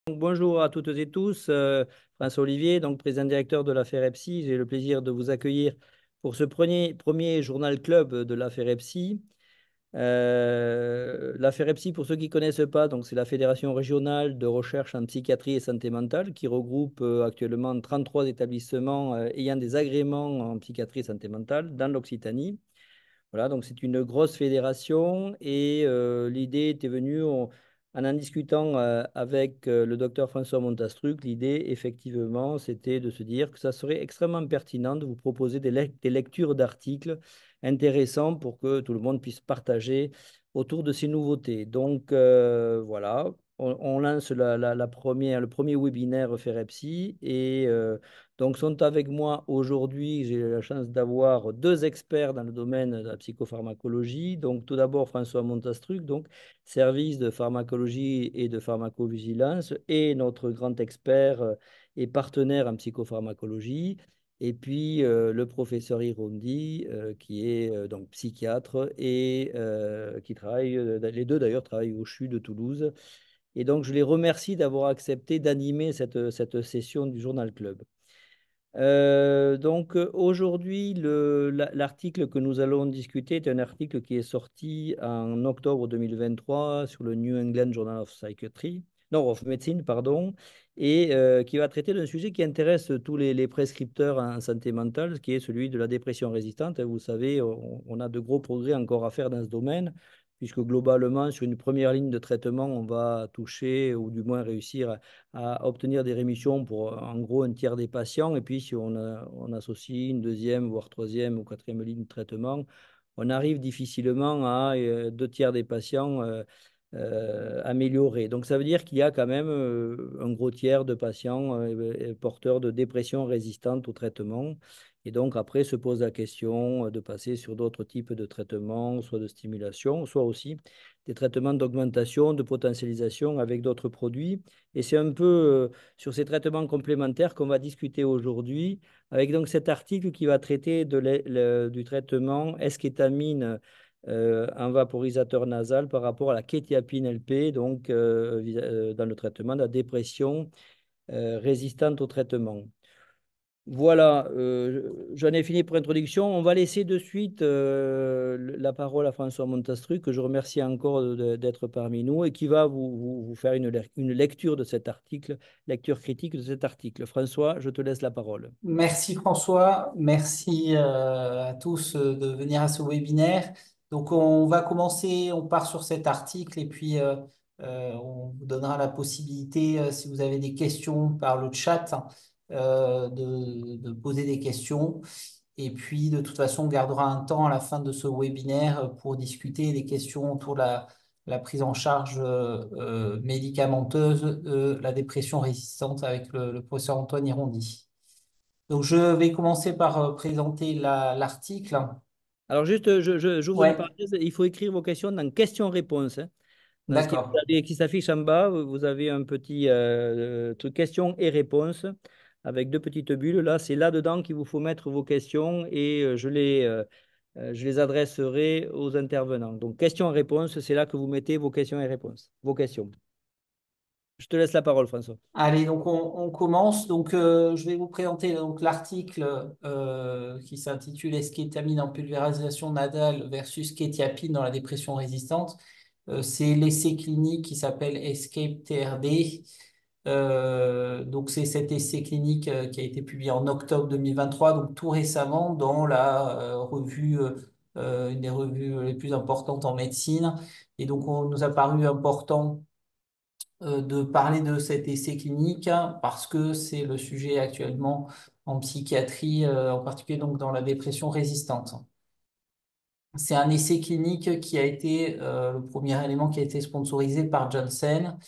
Bonjour à toutes et tous, François Olivier, donc président directeur de la FEREPSI. J'ai le plaisir de vous accueillir pour ce premier journal club de la FEREPSI. La FEREPSI, pour ceux qui ne connaissent pas, donc c'est la Fédération régionale de recherche en psychiatrie et santé mentale qui regroupe actuellement 33 établissements ayant des agréments en psychiatrie et santé mentale dans l'Occitanie. Voilà, donc c'est une grosse fédération et l'idée était venue en discutant avec le docteur François Montastruc. L'idée, effectivement, c'était de se dire que ça serait extrêmement pertinent de vous proposer des lectures d'articles intéressants pour que tout le monde puisse partager autour de ces nouveautés. Donc voilà, on lance le premier webinaire FEREPSI et donc, sont avec moi aujourd'hui, j'ai la chance d'avoir deux experts dans le domaine de la psychopharmacologie. Donc, tout d'abord, François Montastruc, donc service de pharmacologie et de pharmacovigilance, et notre grand expert et partenaire en psychopharmacologie. Et puis, le professeur Irondi, qui est donc psychiatre et qui travaille, les deux d'ailleurs travaillent au CHU de Toulouse. Et donc, je les remercie d'avoir accepté d'animer cette session du Journal Club. Aujourd'hui, l'article que nous allons discuter est un article qui est sorti en octobre 2023 sur le New England Journal of Psychiatry, non, of Medicine, pardon, et qui va traiter d'un sujet qui intéresse tous les prescripteurs en santé mentale, qui est celui de la dépression résistante. Vous savez, on a de gros progrès encore à faire dans ce domaine, puisque globalement, sur une première ligne de traitement, on va toucher ou du moins réussir à obtenir des rémissions pour en gros un tiers des patients. Et puis, si on associe une deuxième, voire troisième ou quatrième ligne de traitement, on arrive difficilement à deux tiers des patients améliorés. Donc, ça veut dire qu'il y a quand même un gros tiers de patients porteurs de dépression résistante au traitement. Et donc, après, se pose la question de passer sur d'autres types de traitements, soit de stimulation, soit aussi des traitements d'augmentation, de potentialisation avec d'autres produits. Et c'est un peu sur ces traitements complémentaires qu'on va discuter aujourd'hui, avec donc cet article qui va traiter du traitement eskétamine en vaporisateur nasal par rapport à la kétiapine LP, donc dans le traitement de la dépression résistante au traitement. Voilà, j'en ai fini pour introduction. On va laisser de suite la parole à François Montastruc, que je remercie encore d'être parmi nous et qui va vous faire une lecture de cet article, lecture critique de cet article. François, je te laisse la parole. Merci François, merci à tous de venir à ce webinaire. Donc on va commencer, on part sur cet article et puis on vous donnera la possibilité, si vous avez des questions par le chat, de poser des questions. Et puis de toute façon, on gardera un temps à la fin de ce webinaire pour discuter des questions autour de la prise en charge médicamenteuse de la dépression résistante avec le professeur Antoine Irondi. Donc, je vais commencer par présenter l'article. Alors juste, j'ouvre une Ouais, parenthèse, il faut écrire vos questions dans questions-réponses, hein. Dans ce d'accord. qui s'affiche en bas, vous avez un petit truc questions et réponses avec deux petites bulles. Là, c'est là-dedans qu'il vous faut mettre vos questions et je les adresserai aux intervenants. Donc, questions-réponses, c'est là que vous mettez vos questions et réponses. Vos questions. Je te laisse la parole, François. Allez, donc on commence. Donc, je vais vous présenter donc l'article qui s'intitule Esketamine en pulvérisation nadale versus kétiapine dans la dépression résistante. C'est l'essai clinique qui s'appelle Escape TRD. Donc, c'est cet essai clinique qui a été publié en octobre 2023, donc tout récemment dans la revue, une des revues les plus importantes en médecine. Et donc, on nous a paru important de parler de cet essai clinique hein, parce que c'est le sujet actuellement en psychiatrie, en particulier donc dans la dépression résistante. C'est un essai clinique qui a été le premier élément qui a été sponsorisé par Janssen.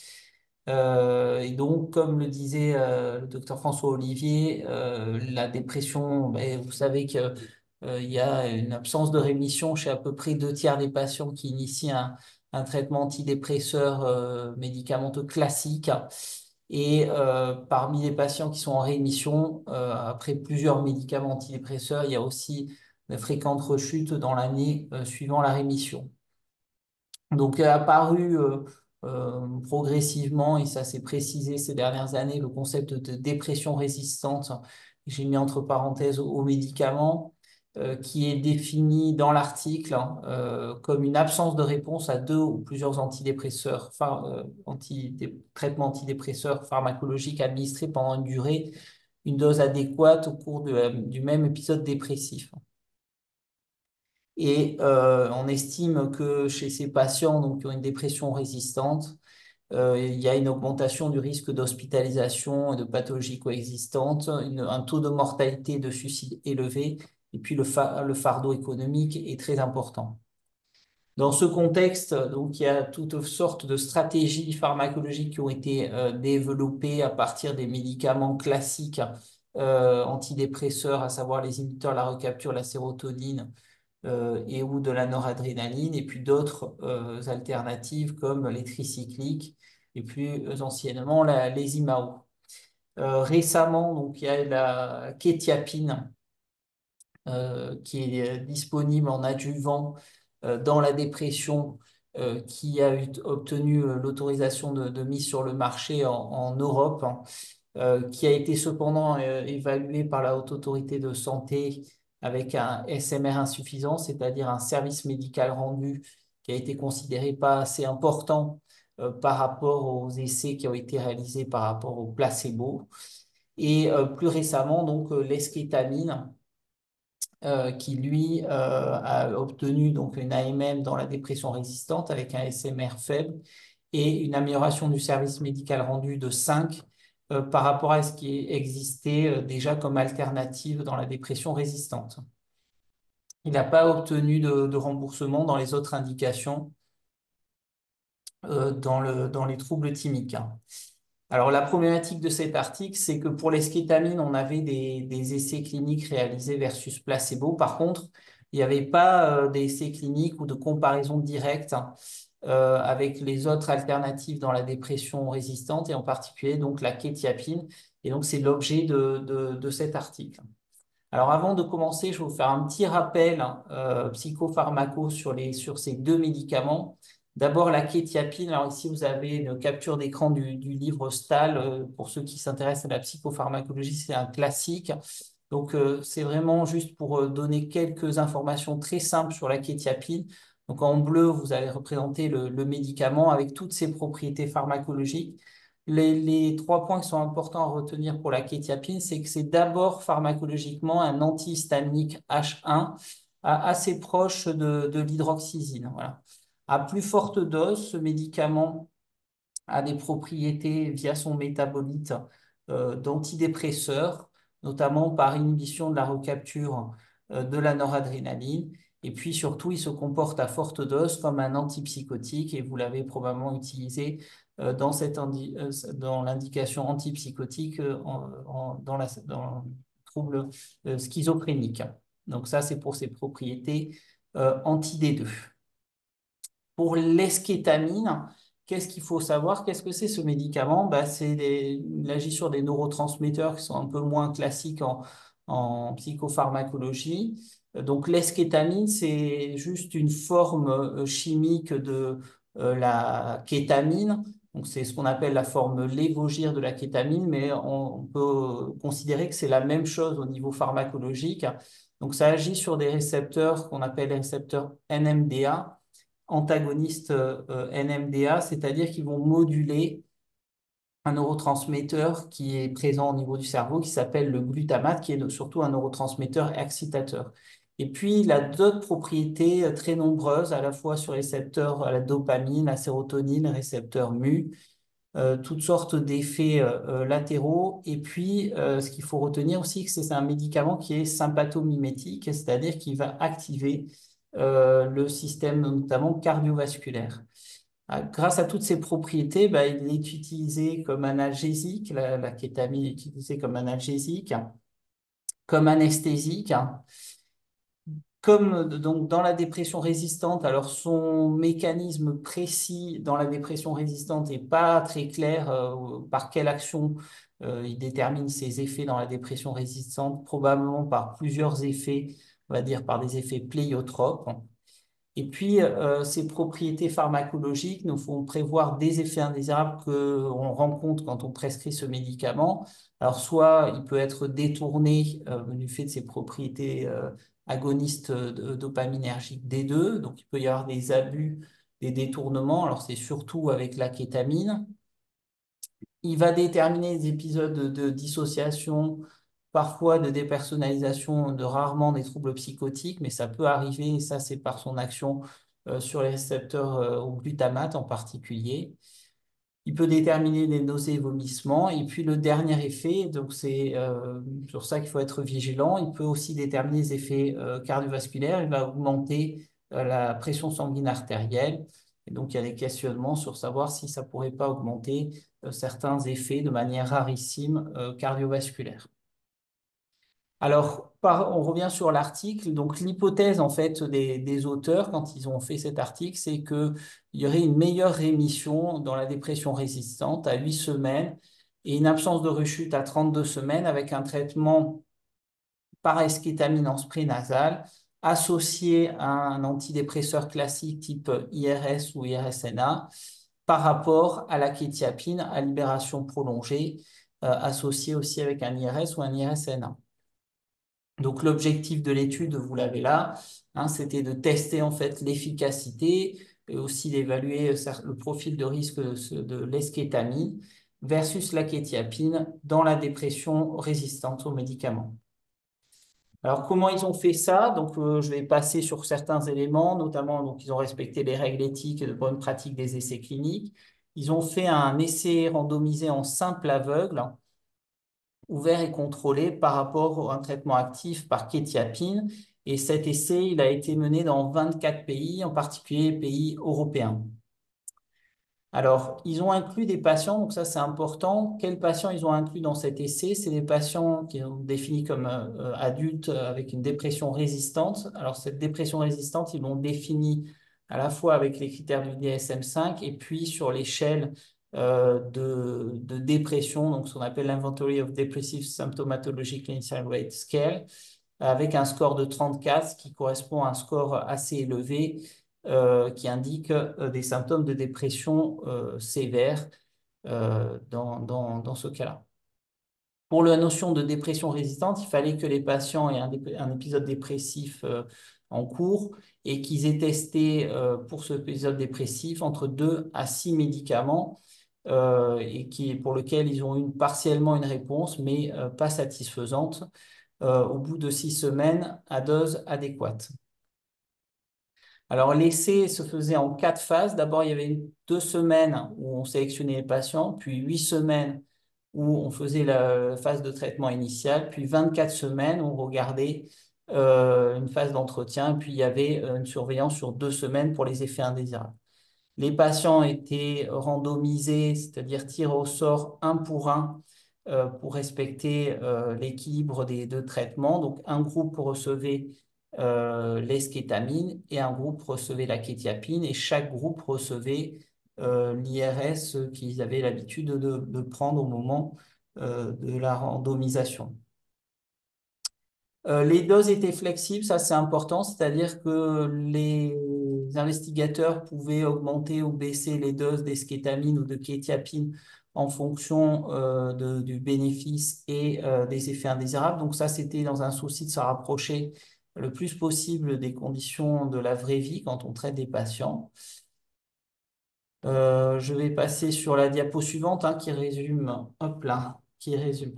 Et donc, comme le disait le docteur François Olivier, la dépression, ben, vous savez que, il y a une absence de rémission chez à peu près deux tiers des patients qui initient un traitement antidépresseur médicamenteux classique. Et parmi les patients qui sont en rémission, après plusieurs médicaments antidépresseurs, il y a aussi de fréquentes rechutes dans l'année suivant la rémission. Donc, est apparu progressivement, et ça s'est précisé ces dernières années, le concept de dépression résistante, j'ai mis entre parenthèses aux médicaments, qui est défini dans l'article comme une absence de réponse à deux ou plusieurs antidépresseurs, traitements antidépresseurs pharmacologiques administrés pendant une durée, une dose adéquate au cours du même épisode dépressif. Et on estime que chez ces patients donc, qui ont une dépression résistante, il y a une augmentation du risque d'hospitalisation et de pathologies coexistantes, un taux de mortalité et de suicide élevé, et puis le fardeau économique est très important. Dans ce contexte, donc, il y a toutes sortes de stratégies pharmacologiques qui ont été développées à partir des médicaments classiques antidépresseurs, à savoir les inhibiteurs de la recapture, la sérotonine, et ou de la noradrénaline, et puis d'autres alternatives comme les tricycliques, et plus anciennement les IMAO. Récemment, donc, il y a la quétiapine qui est disponible en adjuvant dans la dépression, qui a obtenu l'autorisation de mise sur le marché en Europe, hein, qui a été cependant évalué par la Haute Autorité de Santé avec un SMR insuffisant, c'est-à-dire un service médical rendu qui a été considéré pas assez important par rapport aux essais qui ont été réalisés par rapport au placebo. Et plus récemment, donc, l'eskétamine, qui lui a obtenu donc une AMM dans la dépression résistante avec un SMR faible et une amélioration du service médical rendu de 5 par rapport à ce qui existait déjà comme alternative dans la dépression résistante. Il n'a pas obtenu de remboursement dans les autres indications dans les troubles thymiques, hein. Alors, la problématique de cet article, c'est que pour l'eskétamine, on avait des essais cliniques réalisés versus placebo. Par contre, il n'y avait pas d'essais cliniques ou de comparaison directe avec les autres alternatives dans la dépression résistante et en particulier donc la quétiapine. Et donc, c'est l'objet de cet article. Alors, avant de commencer, je vais vous faire un petit rappel psychopharmaco sur ces deux médicaments. D'abord, la quétiapine. Alors ici, vous avez une capture d'écran du livre Stahl. Pour ceux qui s'intéressent à la psychopharmacologie, c'est un classique. Donc, c'est vraiment juste pour donner quelques informations très simples sur la quétiapine. Donc, en bleu, vous allez représenter le médicament avec toutes ses propriétés pharmacologiques. Les trois points qui sont importants à retenir pour la quétiapine, c'est que c'est d'abord pharmacologiquement un antihistaminique H1 assez proche de l'hydroxyzine. Voilà. À plus forte dose, ce médicament a des propriétés via son métabolite d'antidépresseur, notamment par inhibition de la recapture de la noradrénaline. Et puis surtout, il se comporte à forte dose comme un antipsychotique et vous l'avez probablement utilisé dans l'indication antipsychotique dans le trouble schizophrénique. Donc ça, c'est pour ses propriétés anti-D2. Pour l'eskétamine, qu'est-ce qu'il faut savoir? Qu'est-ce que c'est ce médicament? Bah, il agit sur des neurotransmetteurs qui sont un peu moins classiques en psychopharmacologie. Donc l'eskétamine, c'est juste une forme chimique de la kétamine. Donc c'est ce qu'on appelle la forme lévogir de la kétamine, mais on peut considérer que c'est la même chose au niveau pharmacologique. Donc ça agit sur des récepteurs qu'on appelle les récepteurs NMDA, antagonistes NMDA, c'est-à-dire qu'ils vont moduler un neurotransmetteur qui est présent au niveau du cerveau, qui s'appelle le glutamate, qui est surtout un neurotransmetteur excitateur. Et puis, il a d'autres propriétés très nombreuses, à la fois sur les récepteurs à la dopamine, la sérotonine, récepteurs mu, toutes sortes d'effets latéraux. Et puis, ce qu'il faut retenir aussi, c'est un médicament qui est sympathomimétique, c'est-à-dire qu'il va activer le système notamment cardiovasculaire. Grâce à toutes ces propriétés, bah, il est utilisé comme analgésique, la kétamine est utilisée comme analgésique, comme anesthésique. Comme donc dans la dépression résistante, alors son mécanisme précis dans la dépression résistante n'est pas très clair, par quelle action il détermine ses effets dans la dépression résistante, probablement par plusieurs effets, on va dire par des effets pléiotropes. Et puis, ces propriétés pharmacologiques nous font prévoir des effets indésirables qu'on rencontre quand on prescrit ce médicament. Alors, soit il peut être détourné du fait de ses propriétés agonistes dopaminergiques D2, donc il peut y avoir des abus, des détournements. Alors, c'est surtout avec la kétamine. Il va déterminer des épisodes de dissociation, parfois de dépersonnalisation, de rarement des troubles psychotiques, mais ça peut arriver, et ça c'est par son action sur les récepteurs au glutamate en particulier. Il peut déterminer des nausées et vomissements. Et puis le dernier effet, donc c'est sur ça qu'il faut être vigilant, il peut aussi déterminer les effets cardiovasculaires. Il va augmenter la pression sanguine artérielle. Et donc il y a des questionnements sur savoir si ça ne pourrait pas augmenter certains effets de manière rarissime cardiovasculaire. Alors, on revient sur l'article. Donc, l'hypothèse en fait des auteurs quand ils ont fait cet article, c'est qu'il y aurait une meilleure rémission dans la dépression résistante à 8 semaines et une absence de rechute à 32 semaines avec un traitement par eskétamine en spray nasal associé à un antidépresseur classique type IRS ou IRSNA par rapport à la kétiapine à libération prolongée associée aussi avec un IRS ou un IRSNA. Donc l'objectif de l'étude, vous l'avez là, hein, c'était de tester en fait l'efficacité et aussi d'évaluer le profil de risque de l'eskétamine versus la kétiapine dans la dépression résistante aux médicaments. Alors comment ils ont fait ça? Donc je vais passer sur certains éléments, notamment donc ils ont respecté les règles éthiques et de bonne pratique des essais cliniques. Ils ont fait un essai randomisé en simple aveugle ouvert et contrôlé par rapport à un traitement actif par kétiapine. Et cet essai, il a été mené dans 24 pays, en particulier pays européens. Alors, ils ont inclus des patients, donc ça c'est important. Quels patients ils ont inclus dans cet essai? C'est des patients qui sont définis comme adultes avec une dépression résistante. Alors, cette dépression résistante, ils l'ont définie à la fois avec les critères du DSM-5 et puis sur l'échelle de dépression, donc ce qu'on appelle l'Inventory of Depressive Symptomatology Clinical Rate Scale, avec un score de 34, qui correspond à un score assez élevé qui indique des symptômes de dépression sévères dans ce cas-là. Pour la notion de dépression résistante, il fallait que les patients aient un épisode dépressif en cours et qu'ils aient testé pour ce épisode dépressif entre 2 à 6 médicaments et pour lequel ils ont eu partiellement une réponse, mais pas satisfaisante au bout de 6 semaines à dose adéquate. Alors, l'essai se faisait en 4 phases. D'abord, il y avait 2 semaines où on sélectionnait les patients, puis 8 semaines où on faisait la phase de traitement initial, puis 24 semaines où on regardait une phase d'entretien, puis il y avait une surveillance sur 2 semaines pour les effets indésirables. Les patients étaient randomisés, c'est-à-dire tirés au sort un pour respecter l'équilibre des 2 traitements. Donc, un groupe recevait l'eskétamine et un groupe recevait la kétiapine et chaque groupe recevait l'IRS qu'ils avaient l'habitude de prendre au moment de la randomisation. Les doses étaient flexibles, ça c'est important, c'est-à-dire que les investigateurs pouvaient augmenter ou baisser les doses d'eskétamine ou de kétiapine en fonction du bénéfice et des effets indésirables. Donc ça, c'était dans un souci de se rapprocher le plus possible des conditions de la vraie vie quand on traite des patients. Je vais passer sur la diapo suivante hein, qui résume, hop là, qui résume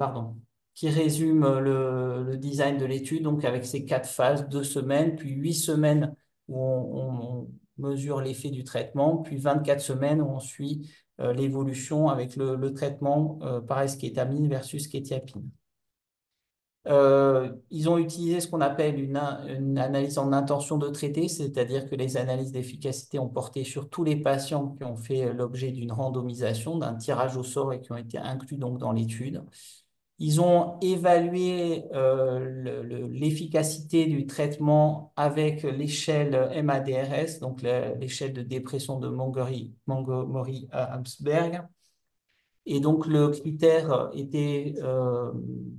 le design de l'étude, donc avec ces 4 phases, 2 semaines, puis 8 semaines où on mesure l'effet du traitement, puis 24 semaines où on suit l'évolution avec le traitement par eskétamine versus kétiapine. Ils ont utilisé ce qu'on appelle une analyse en intention de traiter, c'est-à-dire que les analyses d'efficacité ont porté sur tous les patients qui ont fait l'objet d'une randomisation, d'un tirage au sort et qui ont été inclus donc dans l'étude. Ils ont évalué l'efficacité du traitement avec l'échelle MADRS, donc l'échelle de dépression de Montgomery-Åsberg. Et donc, le critère était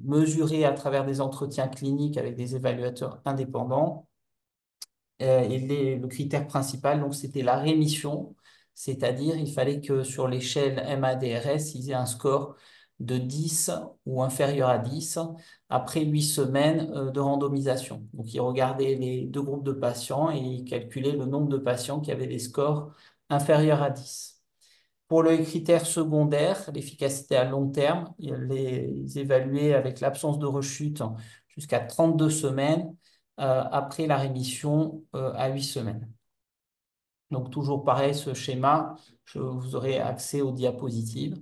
mesuré à travers des entretiens cliniques avec des évaluateurs indépendants. Et le critère principal, donc, c'était la rémission, c'est-à-dire il fallait que sur l'échelle MADRS, ils aient un score de 10 ou inférieur à 10 après 8 semaines de randomisation. Donc, ils regardaient les deux groupes de patients et ils calculaient le nombre de patients qui avaient des scores inférieurs à 10. Pour les critères secondaires, l'efficacité à long terme, ils les évaluaient avec l'absence de rechute jusqu'à 32 semaines après la rémission à 8 semaines. Donc toujours pareil, ce schéma, vous aurez accès aux diapositives.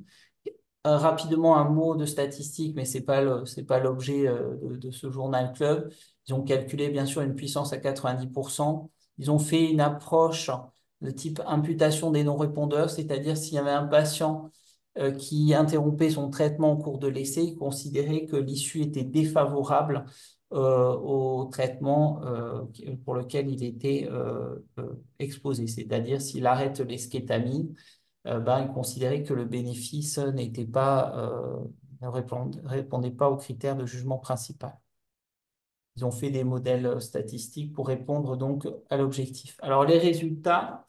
Rapidement, un mot de statistique, mais c'est pas l'objet de ce journal club. Ils ont calculé bien sûr une puissance à 90%. Ils ont fait une approche de type imputation des non-répondeurs, c'est-à-dire s'il y avait un patient qui interrompait son traitement au cours de l'essai, ils considéraient que l'issue était défavorable au traitement pour lequel il était exposé. C'est-à-dire s'il arrête l'eskétamine, il considérait que le bénéfice n'était pas, ne répondait pas aux critères de jugement principal. Ils ont fait des modèles statistiques pour répondre donc à l'objectif. Alors les résultats,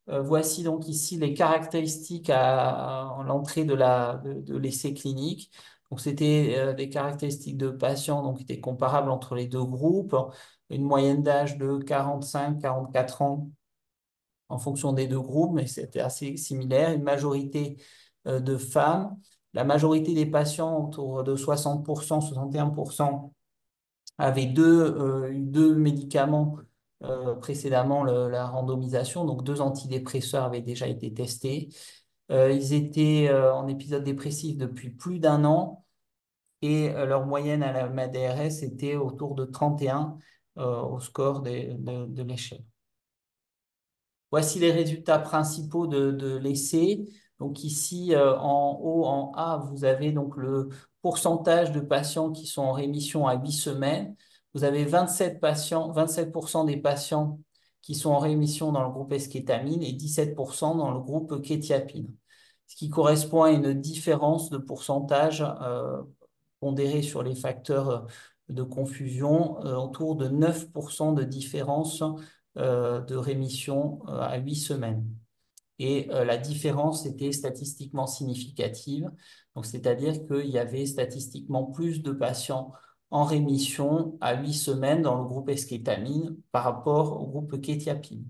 voici donc ici les caractéristiques à l'entrée de l'essai clinique. Donc c'était des caractéristiques de patients donc, qui étaient comparables entre les deux groupes, une moyenne d'âge de 45-44 ans en fonction des deux groupes, mais c'était assez similaire. Une majorité de femmes. La majorité des patients, autour de 60%, 61%, avaient eu deux médicaments précédemment la randomisation. Donc, deux antidépresseurs avaient déjà été testés. Ils étaient en épisode dépressif depuis plus d'un an et leur moyenne à la MADRS était autour de 31 au score de l'échelle. Voici les résultats principaux de l'essai. Donc ici, en haut, en A, vous avez donc le pourcentage de patients qui sont en rémission à 8 semaines. Vous avez 27 patients, 27% des patients qui sont en rémission dans le groupe eskétamine et 17% dans le groupe kétiapine, ce qui correspond à une différence de pourcentage pondéré sur les facteurs de confusion autour de 9% de différence de rémission à 8 semaines. Et la différence était statistiquement significative, donc c'est-à-dire qu'il y avait statistiquement plus de patients en rémission à 8 semaines dans le groupe eskétamine par rapport au groupe kétiapine.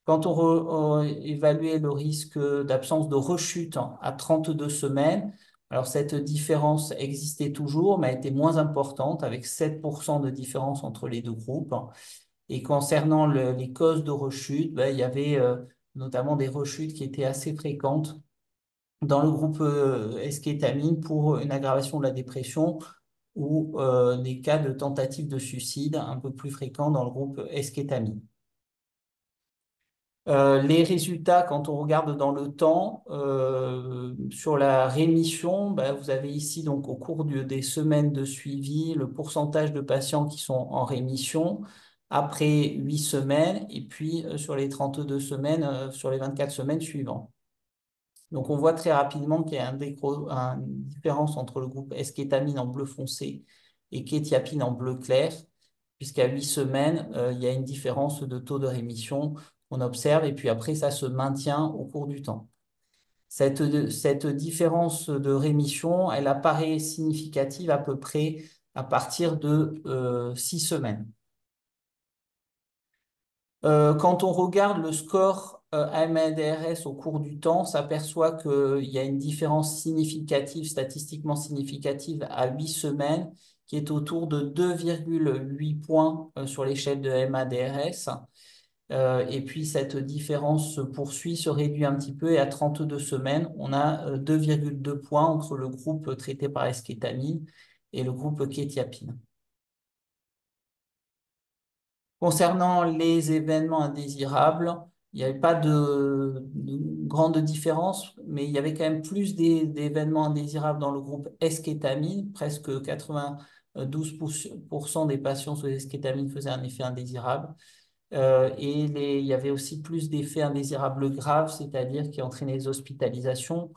Quand on évaluait le risque d'absence de rechute à 32 semaines, alors cette différence existait toujours, mais elle était moins importante, avec 7% de différence entre les deux groupes. Et concernant les causes de rechute, il y avait notamment des rechutes qui étaient assez fréquentes dans le groupe eskétamine pour une aggravation de la dépression ou des cas de tentative de suicide un peu plus fréquents dans le groupe eskétamine. Les résultats, quand on regarde dans le temps, sur la rémission, vous avez ici donc au cours des semaines de suivi le pourcentage de patients qui sont en rémission après 8 semaines et puis sur les 32 semaines, sur les 24 semaines suivantes. Donc on voit très rapidement qu'il y a une différence entre le groupe eskétamine en bleu foncé et kétiapine en bleu clair, puisqu'à 8 semaines, il y a une différence de taux de rémission qu'on observe, et puis après, ça se maintient au cours du temps. Cette différence de rémission, elle apparaît significative à peu près à partir de 6 semaines. Quand on regarde le score AMADRS au cours du temps, on s'aperçoit qu'il y a une différence significative, statistiquement significative à 8 semaines, qui est autour de 2,8 points sur l'échelle de MADRS. Et puis cette différence se poursuit, se réduit un petit peu, et à 32 semaines, on a 2,2 points entre le groupe traité par eskétamine et le groupe kétiapine. Concernant les événements indésirables, il n'y avait pas de grande différence, mais il y avait quand même plus d'événements indésirables dans le groupe eskétamine. Presque 92% des patients sous eskétamine faisaient un effet indésirable. Et il y avait aussi plus d'effets indésirables graves, c'est-à-dire qui entraînaient les hospitalisations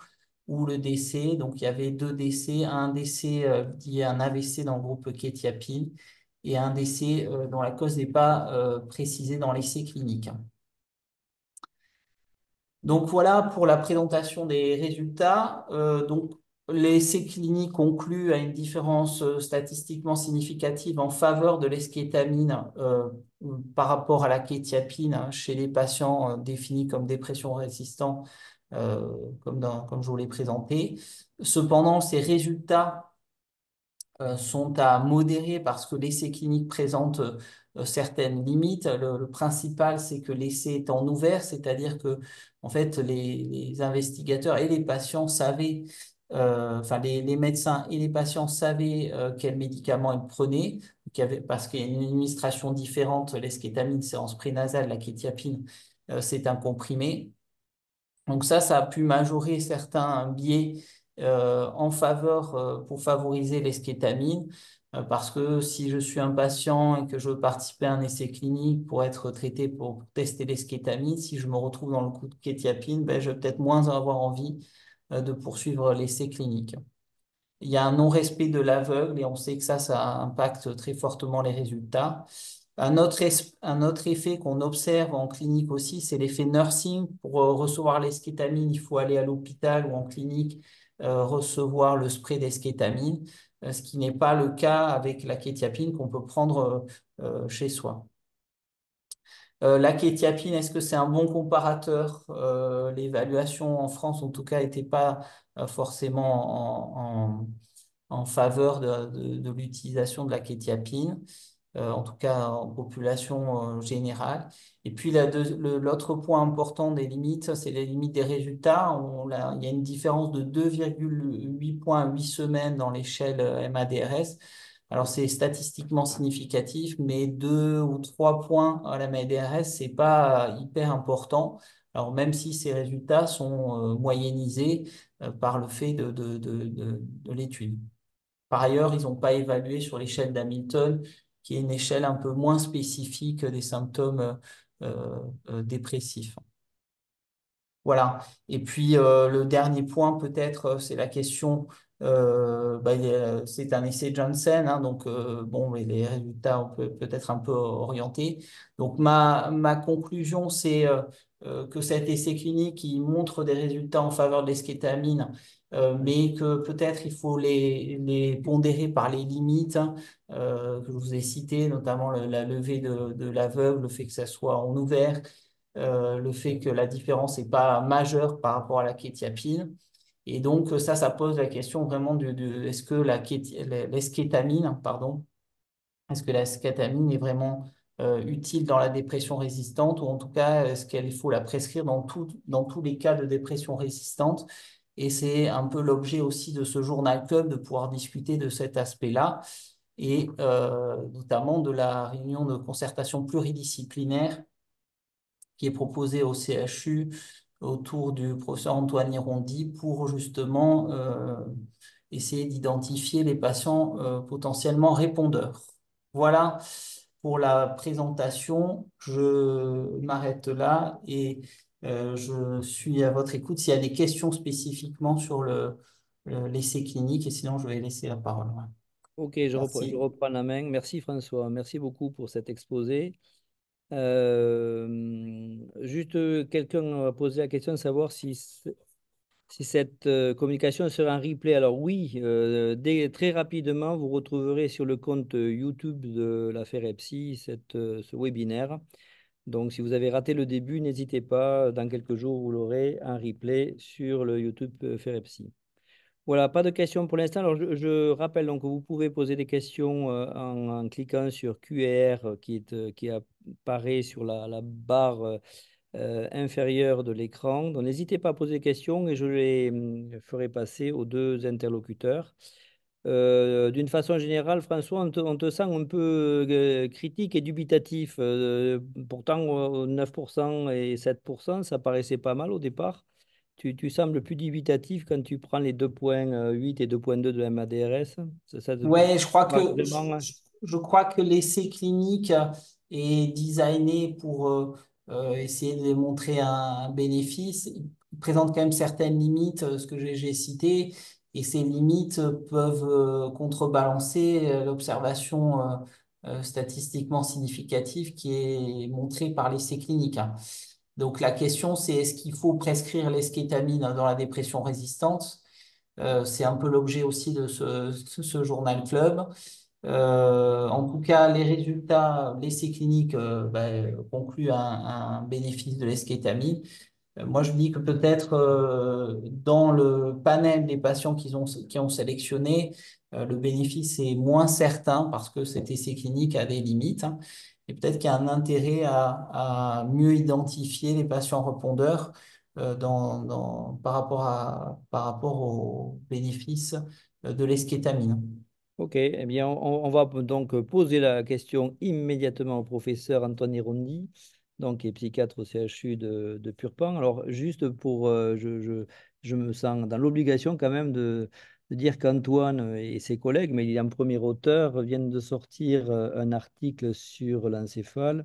ou le décès. Donc il y avait deux décès, un décès lié à un AVC dans le groupe kétiapine et un décès dont la cause n'est pas précisée dans l'essai clinique. Donc voilà pour la présentation des résultats. Donc l'essai clinique conclut à une différence statistiquement significative en faveur de l'esquétamine par rapport à la quétiapine chez les patients définis comme dépression résistant, comme je vous l'ai présenté. Cependant, ces résultats sont à modérer parce que l'essai clinique présente certaines limites. Le principal, c'est que l'essai est en ouvert, c'est-à-dire que en fait, les investigateurs et les patients savaient, enfin les médecins et les patients savaient quels médicaments ils prenaient, parce qu'il y a une administration différente. L'eskétamine, c'est en spray nasal, la quétiapine, c'est un comprimé. Donc ça a pu majorer certains biais en faveur pour favoriser l'eskétamine, parce que si je suis un patient et que je veux participer à un essai clinique pour être traité pour tester l'eskétamine, si je me retrouve dans le coup de kétiapine, ben, je vais peut-être moins avoir envie de poursuivre l'essai clinique. Il y a un non-respect de l'aveugle et on sait que ça impacte très fortement les résultats. Un autre effet qu'on observe en clinique aussi, c'est l'effet nursing. Pour recevoir l'eskétamine, il faut aller à l'hôpital ou en clinique recevoir le spray d'eskétamine, ce qui n'est pas le cas avec la kétiapine qu'on peut prendre chez soi. La kétiapine, est-ce que c'est un bon comparateur? L'évaluation en France, en tout cas, n'était pas forcément en faveur de l'utilisation de la kétiapine, en tout cas en population générale. Et puis l'autre point important des limites, c'est les limites des résultats. Il y a une différence de 2,8 points à 8 semaines dans l'échelle MADRS. Alors c'est statistiquement significatif, mais 2 ou 3 points à la MADRS, c'est pas hyper important. Alors même si ces résultats sont moyennisés par le fait de l'étude. Par ailleurs, ils n'ont pas évalué sur l'échelle d'Hamilton, qui est une échelle un peu moins spécifique des symptômes dépressifs. Voilà. Et puis le dernier point, peut-être, c'est la question. C'est un essai Johnson, hein, donc bon, mais les résultats, on peut peut-être un peu orienter. Donc ma conclusion, c'est que cet essai clinique, il montre des résultats en faveur de l'eskétamine, mais que peut-être il faut les pondérer par les limites hein, que je vous ai citées, notamment la levée de l'aveugle, le fait que ça soit en ouvert le fait que la différence n'est pas majeure par rapport à la kétiapine. Et donc, ça pose la question vraiment est-ce que l'eskétamine, pardon, est-ce que l'eskétamine est vraiment utile dans la dépression résistante ou en tout cas, est-ce qu'il faut la prescrire dans tous les cas de dépression résistante? Et c'est un peu l'objet aussi de ce journal club de pouvoir discuter de cet aspect-là et notamment de la réunion de concertation pluridisciplinaire qui est proposé au CHU autour du professeur Antoine Hirondi pour justement essayer d'identifier les patients potentiellement répondeurs. Voilà pour la présentation. Je m'arrête là et je suis à votre écoute s'il y a des questions spécifiquement sur l'essai clinique et sinon je vais laisser la parole. Ok, je Merci. reprends la main. Merci François, merci beaucoup pour cet exposé. Juste, quelqu'un a posé la question de savoir si cette communication sera en replay. Alors oui, très rapidement, vous retrouverez sur le compte YouTube de la FEREPSI ce webinaire. Donc si vous avez raté le début, n'hésitez pas, dans quelques jours, vous l'aurez en replay sur le YouTube FEREPSI. Voilà, pas de questions pour l'instant. Alors, je rappelle donc que vous pouvez poser des questions en cliquant sur QR qui apparaît sur la barre inférieure de l'écran. Donc, n'hésitez pas à poser des questions et je les ferai passer aux deux interlocuteurs. D'une façon générale, François, on te sent un peu critique et dubitatif. Pourtant, 9% et 7%, ça paraissait pas mal au départ. Tu sembles plus dubitatif quand tu prends les 2,8 et 2,2 de MADRS. Ça te Ouais, vraiment. Hein. je crois que l'essai clinique est designé pour essayer de démontrer un bénéfice. Il présente quand même certaines limites, ce que j'ai cité, et ces limites peuvent contrebalancer l'observation statistiquement significatif qui est montré par l'essai clinique, hein. Donc la question, c'est est-ce qu'il faut prescrire l'eskétamine dans la dépression résistante? C'est un peu l'objet aussi de ce journal club. En tout cas, les résultats, l'essai clinique conclut un bénéfice de l'eskétamine. Moi, je dis que peut-être dans le panel des patients qui ont sélectionné, le bénéfice est moins certain parce que cet essai clinique a des limites, hein. Et peut-être qu'il y a un intérêt à mieux identifier les patients répondeurs par rapport aux bénéfices de l'eskétamine. Ok, eh bien, on va donc poser la question immédiatement au professeur Antoine Rondi, donc qui est psychiatre au CHU de Purpan. Alors, juste pour, je me sens dans l'obligation quand même de dire qu'Antoine et ses collègues, mais il est un premier auteur, viennent de sortir un article sur l'encéphale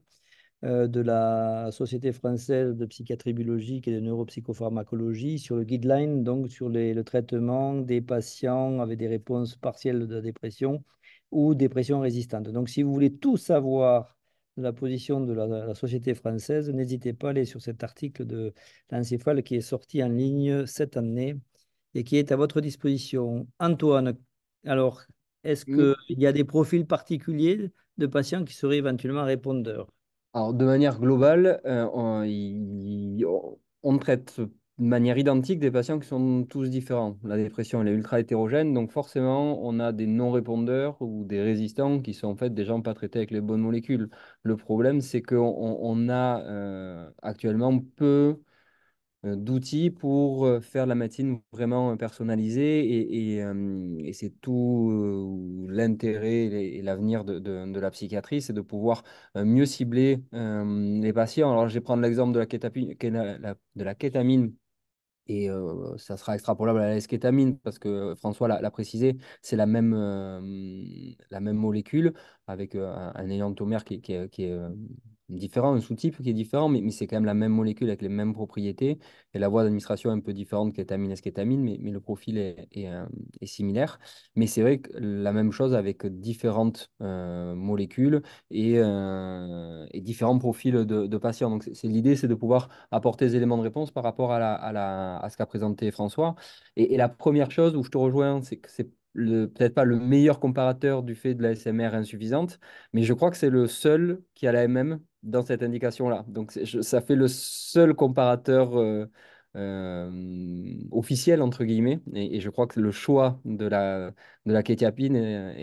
de la Société française de psychiatrie biologique et de neuropsychopharmacologie sur le guideline, donc sur le traitement des patients avec des réponses partielles de dépression ou dépression résistante. Donc, si vous voulez tout savoir de la position de la Société française, n'hésitez pas à aller sur cet article de l'encéphale qui est sorti en ligne cette année et qui est à votre disposition. Antoine, alors, est-ce Oui. qu'il y a des profils particuliers de patients qui seraient éventuellement répondeurs? Alors, de manière globale, on traite de manière identique des patients qui sont tous différents. La dépression, elle est ultra hétérogène, donc forcément, on a des non-répondeurs ou des résistants qui sont en fait des gens pas traités avec les bonnes molécules. Le problème, c'est qu'on a actuellement peu d'outils pour faire de la médecine vraiment personnalisée et c'est tout l'intérêt et l'avenir de la psychiatrie, c'est de pouvoir mieux cibler les patients. Alors, je vais prendre l'exemple de de la kétamine. Et ça sera extrapolable à la l'eskétamine parce que François l'a précisé, c'est la même molécule avec un énantiomère qui est différent, un sous-type qui est différent, mais c'est quand même la même molécule avec les mêmes propriétés. Et la voie d'administration est un peu différente, kétamine, eskétamine, mais le profil est similaire. Mais c'est vrai que la même chose avec différentes molécules et différents profils de patients. Donc l'idée, c'est de pouvoir apporter des éléments de réponse par rapport à ce qu'a présenté François. Et la première chose où je te rejoins, c'est que c'est peut-être pas le meilleur comparateur du fait de la SMR insuffisante, mais je crois que c'est le seul qui a la MM dans cette indication-là. Donc ça fait le seul comparateur officiel, entre guillemets, et je crois que le choix de la kétiapine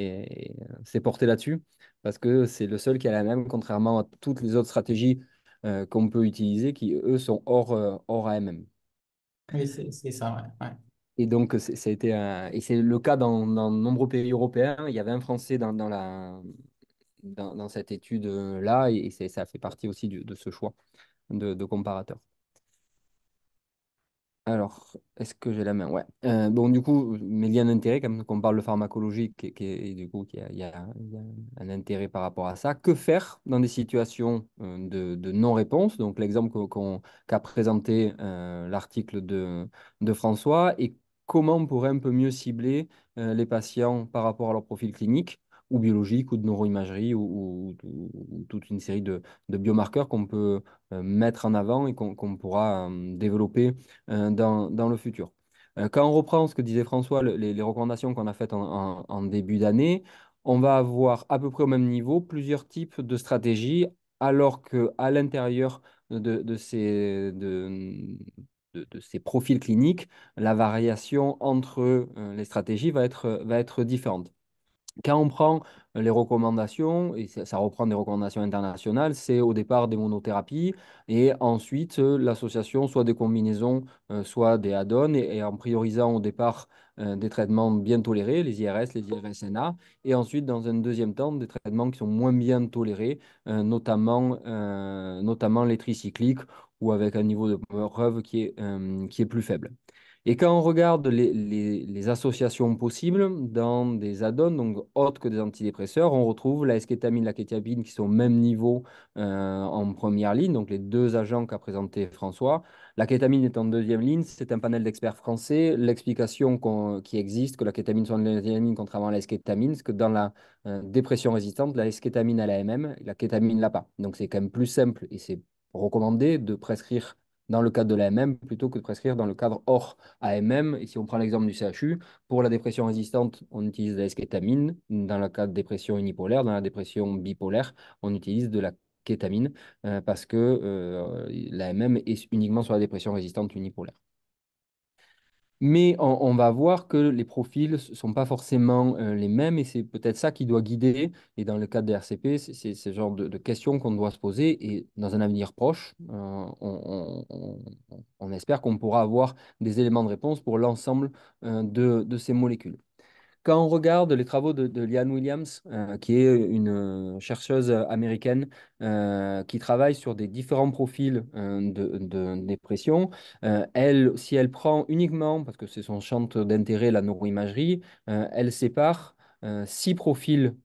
s'est porté là-dessus, parce que c'est le seul qui a la même, contrairement à toutes les autres stratégies qu'on peut utiliser qui, eux, sont hors AMM. Oui, c'est ça, ouais. Ouais. Et donc, ça a été et c'est le cas dans de nombreux pays européens. Il y avait un Français dans cette étude-là, et ça fait partie aussi de ce choix de comparateur. Alors, est-ce que j'ai la main? Ouais. Bon, du coup, mes liens d'intérêt, comme on parle de pharmacologie, et du coup, il y a un intérêt par rapport à ça. Que faire dans des situations de non-réponse? Donc, l'exemple qu'a présenté l'article de François, et comment on pourrait un peu mieux cibler les patients par rapport à leur profil clinique ou biologique ou de neuroimagerie ou toute une série de biomarqueurs qu'on peut mettre en avant et qu'on pourra développer dans le futur. Quand on reprend ce que disait François, les recommandations qu'on a faites en début d'année, on va avoir à peu près au même niveau plusieurs types de stratégies, alors qu'à l'intérieur de ces profils cliniques, la variation entre les stratégies va être différente. Quand on prend les recommandations, et ça reprend des recommandations internationales, c'est au départ des monothérapies et ensuite l'association, soit des combinaisons, soit des add-ons, et en priorisant au départ des traitements bien tolérés, les IRS, les IRSNA, et ensuite dans un deuxième temps des traitements qui sont moins bien tolérés, notamment les tricycliques ou avec un niveau de preuve qui est plus faible. Et quand on regarde les associations possibles dans des add-ons, donc autres que des antidépresseurs, on retrouve la eskétamine, la kétiapine qui sont au même niveau en première ligne, donc les deux agents qu'a présenté François. La kétamine est en deuxième ligne, c'est un panel d'experts français. L'explication qui existe que la kétamine soit en deuxième ligne contrairement à la eskétamine, c'est que dans la dépression résistante, la eskétamine a la MM, la kétamine l'a pas. Donc c'est quand même plus simple et c'est recommandé de prescrire dans le cadre de la MM plutôt que de prescrire dans le cadre hors AMM. Et si on prend l'exemple du CHU, pour la dépression résistante, on utilise de la eskétamine. Dans le cas de dépression unipolaire, dans la dépression bipolaire, on utilise de la kétamine parce que l'AMM est uniquement sur la dépression résistante unipolaire. Mais on va voir que les profils ne sont pas forcément les mêmes et c'est peut-être ça qui doit guider. Et dans le cadre des RCP, c'est ce genre de questions qu'on doit se poser. Et dans un avenir proche, on espère qu'on pourra avoir des éléments de réponse pour l'ensemble de ces molécules. Quand on regarde les travaux de Liane Williams, qui est une chercheuse américaine qui travaille sur des différents profils de dépression, elle, si elle prend uniquement, parce que c'est son champ d'intérêt, la neuroimagerie, elle sépare 6 profils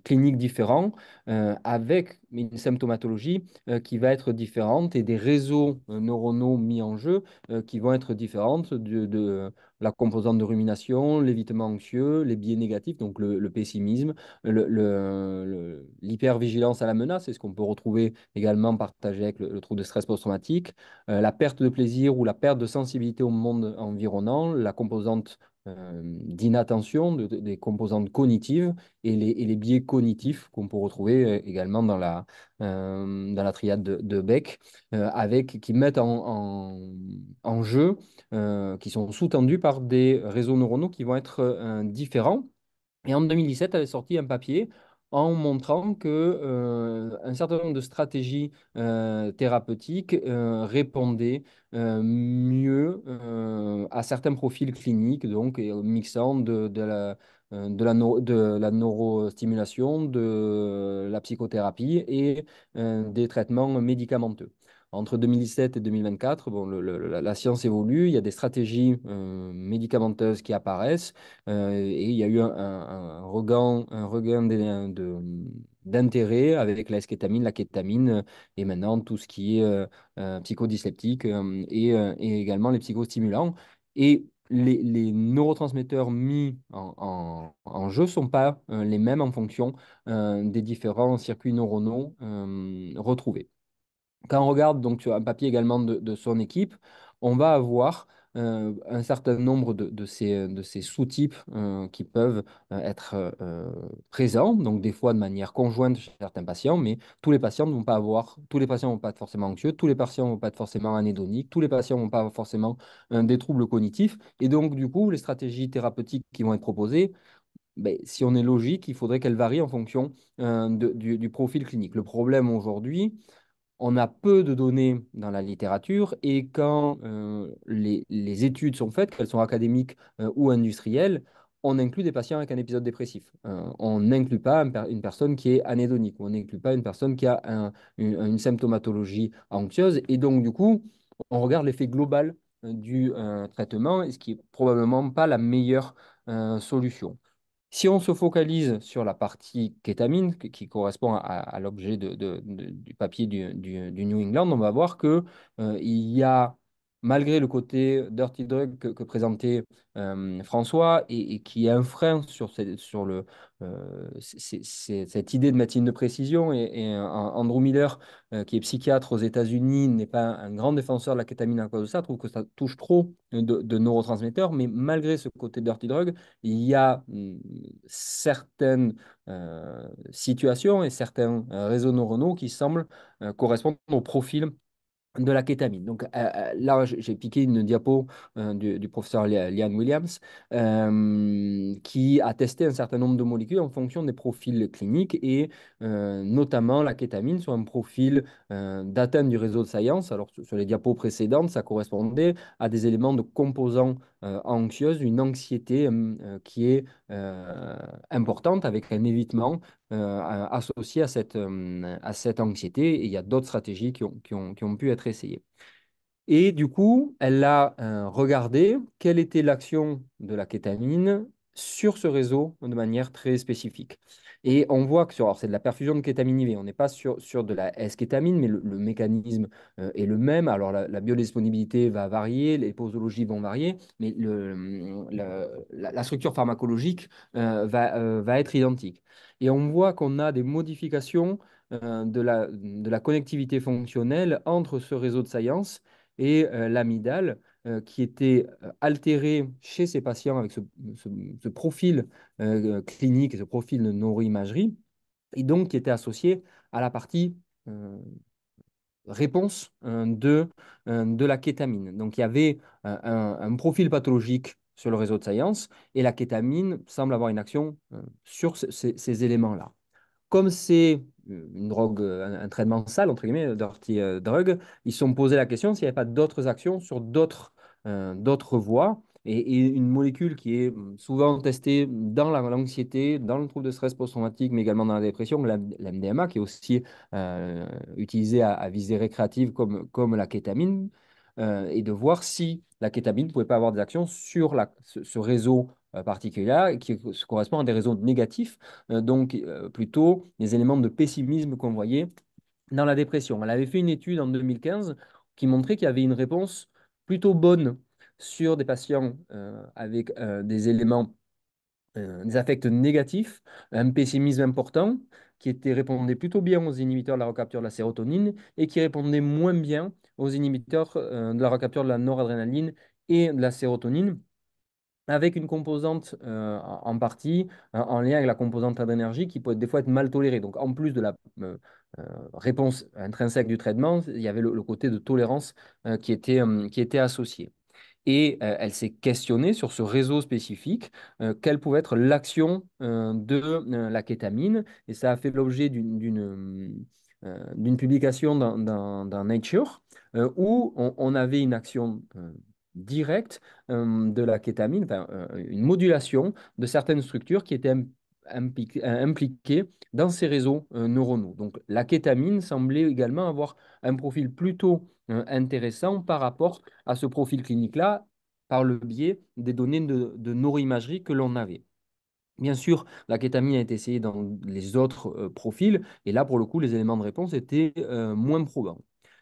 cliniques différents avec une symptomatologie qui va être différente et des réseaux neuronaux mis en jeu qui vont être différentes de la composante de rumination, l'évitement anxieux, les biais négatifs, donc le pessimisme, l'hypervigilance à la menace, c'est ce qu'on peut retrouver également partagé avec le trouble de stress post-traumatique, la perte de plaisir ou la perte de sensibilité au monde environnant, la composante d'inattention, des composantes cognitives et les biais cognitifs qu'on peut retrouver également dans la triade de Beck, qui mettent en jeu qui sont sous-tendus par des réseaux neuronaux qui vont être différents. Et en 2017, elle a sorti un papier en montrant que un certain nombre de stratégies thérapeutiques répondaient mieux à certains profils cliniques, donc mixant de la neurostimulation, de la psychothérapie et des traitements médicamenteux. Entre 2017 et 2024, bon, la science évolue, il y a des stratégies médicamenteuses qui apparaissent et il y a eu un regain d'intérêt avec la eskétamine, la kétamine et maintenant tout ce qui est psychodyspeptique et également les psychostimulants. Et les neurotransmetteurs mis en jeu ne sont pas les mêmes en fonction des différents circuits neuronaux retrouvés. Quand on regarde donc sur un papier également de son équipe, on va avoir un certain nombre de ces sous-types qui peuvent être présents, donc des fois de manière conjointe chez certains patients, mais tous les patients ne vont pas être forcément anxieux, tous les patients ne vont pas être forcément anédoniques, tous les patients ne vont pas avoir forcément des troubles cognitifs. Et donc, du coup, les stratégies thérapeutiques qui vont être proposées, ben, si on est logique, il faudrait qu'elles varient en fonction du profil clinique. Le problème aujourd'hui, on a peu de données dans la littérature et quand les études sont faites, qu'elles sont académiques ou industrielles, on inclut des patients avec un épisode dépressif. On n'inclut pas une personne qui est anédonique, ou on n'inclut pas une personne qui a une symptomatologie anxieuse. Et donc, du coup, on regarde l'effet global du traitement, ce qui est probablement pas la meilleure solution. Si on se focalise sur la partie kétamine, qui correspond à l'objet du papier du New England, on va voir que il y a, malgré le côté dirty drug que présentait François et qui est un frein sur cette idée de médecine de précision, et Andrew Miller, qui est psychiatre aux États-Unis, n'est pas un grand défenseur de la kétamine à cause de ça, trouve que ça touche trop de neurotransmetteurs, mais malgré ce côté dirty drug, il y a certaines situations et certains réseaux neuronaux qui semblent correspondre au profil de la kétamine. Donc là, j'ai piqué une diapo du professeur Liane Williams qui a testé un certain nombre de molécules en fonction des profils cliniques et notamment la kétamine sur un profil d'atteinte du réseau de Science. Alors sur les diapos précédentes, ça correspondait à des éléments de composants anxieuses, une anxiété qui est importante avec un évitement associé à cette anxiété. Et il y a d'autres stratégies qui ont pu être essayées. Et du coup, elle a regardé quelle était l'action de la kétamine sur ce réseau de manière très spécifique. Et on voit que alors c'est de la perfusion de kétamine IV, on n'est pas sur de la S-kétamine, mais le mécanisme est le même. Alors la biodisponibilité va varier, les posologies vont varier, mais la structure pharmacologique va être identique. Et on voit qu'on a des modifications de la connectivité fonctionnelle entre ce réseau de science et l'amygdale qui était altérée chez ces patients avec ce profil clinique, ce profil de neuroimagerie, et donc qui était associé à la partie euh, réponse de la kétamine. Donc il y avait un profil pathologique sur le réseau de science et la kétamine semble avoir une action sur ces éléments-là. Comme c'est une drogue, un traitement sale, entre guillemets, dirty drug, ils se sont posé la question s'il n'y avait pas d'autres actions sur d'autres voies. Et une molécule qui est souvent testée dans l'anxiété, dans le trouble de stress post-traumatique, mais également dans la dépression, l'MDMA, qui est aussi utilisée à visée récréative comme la kétamine, et de voir si la kétamine ne pouvait pas avoir des actions sur ce réseau particulier qui correspond à des réseaux négatifs donc plutôt les éléments de pessimisme qu'on voyait dans la dépression. Elle avait fait une étude en 2015 qui montrait qu'il y avait une réponse plutôt bonne sur des patients avec des éléments, des affects négatifs, un pessimisme important, répondait plutôt bien aux inhibiteurs de la recapture de la sérotonine et qui répondait moins bien aux inhibiteurs de la recapture de la noradrénaline et de la sérotonine avec une composante en partie en lien avec la composante d'énergie qui peut des fois être mal tolérée. Donc, en plus de la réponse intrinsèque du traitement, il y avait le côté de tolérance qui était associé. Et elle s'est questionnée sur ce réseau spécifique, quelle pouvait être l'action de la kétamine. Et ça a fait l'objet d'une publication dans Nature, où on avait une action directe de la kétamine, enfin, une modulation de certaines structures qui étaient impliquées dans ces réseaux neuronaux. Donc la kétamine semblait également avoir un profil plutôt intéressant par rapport à ce profil clinique-là par le biais des données de neuroimagerie que l'on avait. Bien sûr, la kétamine a été essayée dans les autres profils, et là, pour le coup, les éléments de réponse étaient moins probants.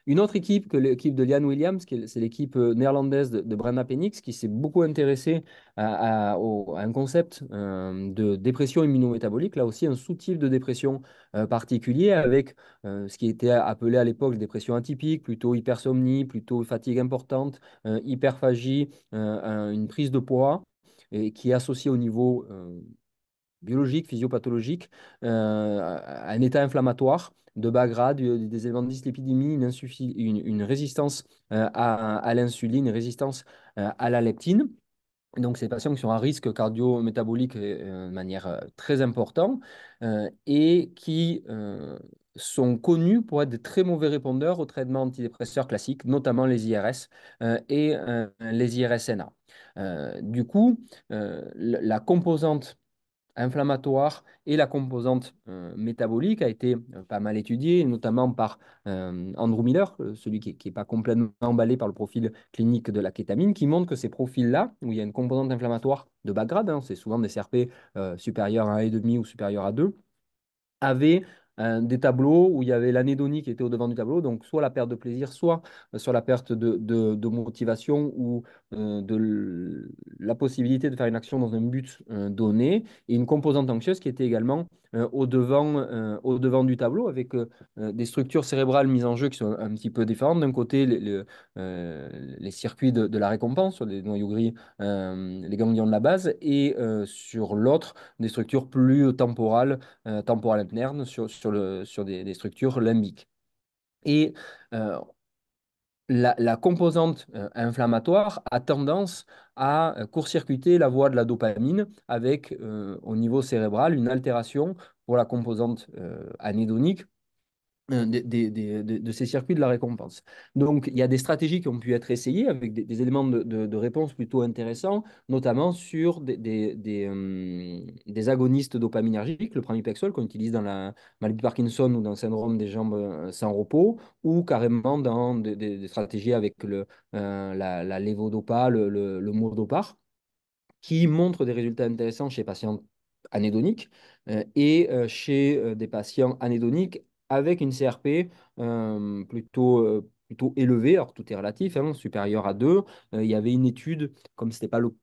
Une autre équipe que l'équipe de Liane Williams, c'est l'équipe néerlandaise de Brenda Penix, qui s'est beaucoup intéressée à un concept de dépression immunométabolique, là aussi un sous-type de dépression particulier, avec ce qui était appelé à l'époque dépression atypique, plutôt hypersomnie, plutôt fatigue importante, hyperphagie, une prise de poids, et qui est associée au niveau biologique, physiopathologique, à un état inflammatoire de bas grade, des éléments de dyslipidémie, une résistance à l'insuline, une résistance à la leptine. Donc, ces patients qui sont à risque cardio-métabolique de manière très importante et qui sont connus pour être de très mauvais répondeurs aux traitements antidépresseurs classiques, notamment les IRS et les IRSNA. Du coup, la composante inflammatoire et la composante métabolique a été pas mal étudiée, notamment par Andrew Miller, celui qui n'est pas complètement emballé par le profil clinique de la kétamine, qui montre que ces profils-là, où il y a une composante inflammatoire de bas grade, hein, c'est souvent des CRP supérieurs à 1,5 ou supérieurs à 2, avait des tableaux où il y avait l'anédonie qui était au devant du tableau, donc soit la perte de plaisir, soit sur la perte de motivation ou la possibilité de faire une action dans un but donné, et une composante anxieuse qui était également au devant du tableau, avec des structures cérébrales mises en jeu qui sont un petit peu différentes. D'un côté, les circuits de la récompense sur les noyaux gris, les ganglions de la base, et sur l'autre, des structures plus temporale interne sur des structures limbiques. Et la composante inflammatoire a tendance à court-circuiter la voie de la dopamine avec, au niveau cérébral, une altération pour la composante anédonique de ces circuits de la récompense. Donc, il y a des stratégies qui ont pu être essayées avec des éléments de réponse plutôt intéressants, notamment sur des agonistes dopaminergiques, le pramipexole qu'on utilise dans la maladie de Parkinson ou dans le syndrome des jambes sans repos, ou carrément dans des stratégies avec la lévodopa, le modopar qui montrent des résultats intéressants chez les patients anédoniques et chez des patients anédoniques avec une CRP plutôt élevée. Alors tout est relatif, hein, supérieur à 2. Il y avait une étude, comme ce n'était pas le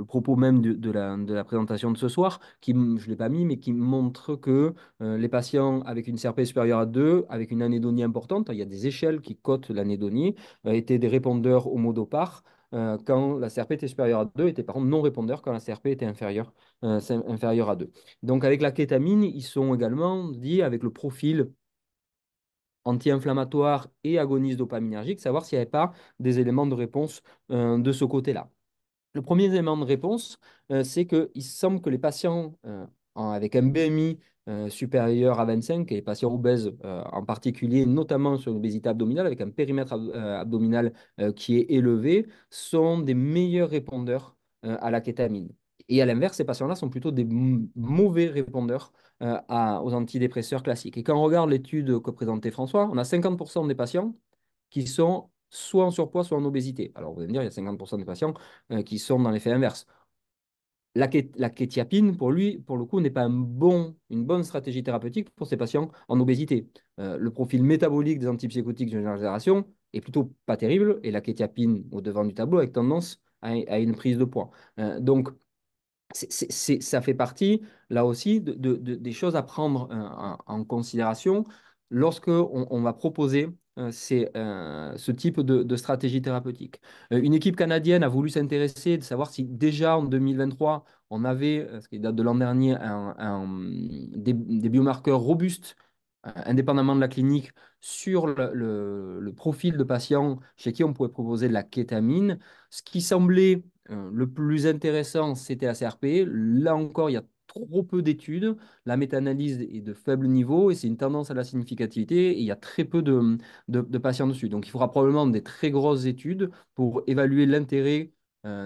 propos même de la présentation de ce soir, je ne l'ai pas mis, mais qui montre que les patients avec une CRP supérieure à 2, avec une anédonie importante, il y a des échelles qui cotent l'anédonie, étaient des répondeurs au modopar quand la CRP était supérieure à 2, était par contre non répondeur quand la CRP était inférieure à 2. Donc avec la kétamine, ils sont également dit avec le profil anti-inflammatoire et agoniste dopaminergique, savoir s'il n'y avait pas des éléments de réponse de ce côté-là. Le premier élément de réponse, c'est qu'il semble que les patients avec un BMI supérieur à 25, et les patients obèses en particulier, notamment sur l'obésité abdominale, avec un périmètre abdominal qui est élevé, sont des meilleurs répondeurs à la kétamine. Et à l'inverse, ces patients-là sont plutôt des mauvais répondeurs aux antidépresseurs classiques. Et quand on regarde l'étude que présentait François, on a 50% des patients qui sont soit en surpoids, soit en obésité. Alors, vous allez me dire, il y a 50% des patients qui sont dans l'effet inverse. La kétiapine, pour le coup, n'est pas une bonne stratégie thérapeutique pour ces patients en obésité. Le profil métabolique des antipsychotiques de génération est plutôt pas terrible, et la kétiapine au devant du tableau avec tendance à une prise de poids. Donc, ça fait partie, là aussi, des choses à prendre en considération lorsque on va proposer ce type de stratégie thérapeutique. Une équipe canadienne a voulu s'intéresser, de savoir si déjà en 2023, on avait, ce qui date de l'an dernier, des biomarqueurs robustes, indépendamment de la clinique, sur le profil de patients chez qui on pouvait proposer de la kétamine. Ce qui semblait le plus intéressant, c'était la CRP. Là encore, il y a trop peu d'études. La méta-analyse est de faible niveau et c'est une tendance à la significativité. Et il y a très peu de patients dessus. Donc, il faudra probablement des très grosses études pour évaluer l'intérêt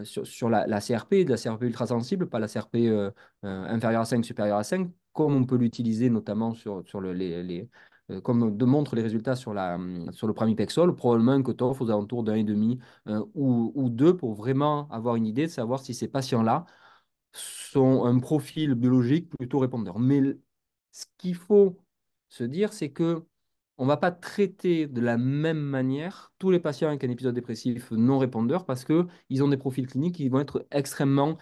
sur la CRP, de la CRP ultrasensible, pas la CRP inférieure à 5, supérieure à 5, comme on peut l'utiliser notamment sur comme démontrent les résultats sur le pramipexole, probablement un cutoff aux alentours d'1,5 ou 2 pour vraiment avoir une idée de savoir si ces patients-là sont un profil biologique plutôt répondeur. Mais ce qu'il faut se dire, c'est que on ne va pas traiter de la même manière tous les patients avec un épisode dépressif non répondeur parce qu'ils ont des profils cliniques qui vont être extrêmement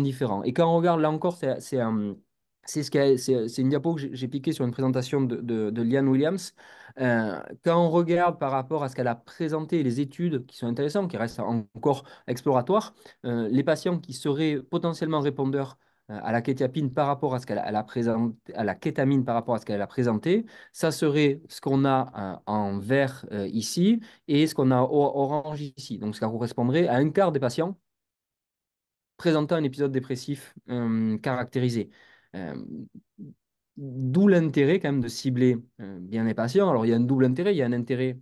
différents. Et quand on regarde, là encore, c'est une diapo que j'ai piquée sur une présentation de Liane Williams. Quand on regarde par rapport à ce qu'elle a présenté, les études qui sont intéressantes, qui restent encore exploratoires, les patients qui seraient potentiellement répondeurs à la kétiapine par rapport à ce qu'elle a présenté, à la kétamine par rapport à ce qu'elle a présenté, ça serait ce qu'on a en vert ici et ce qu'on a orange ici. Donc, ce qui correspondrait à un quart des patients présentant un épisode dépressif caractérisé. Euh, D'où l'intérêt quand même de cibler bien les patients. Alors, il y a un double intérêt. Il y a un intérêt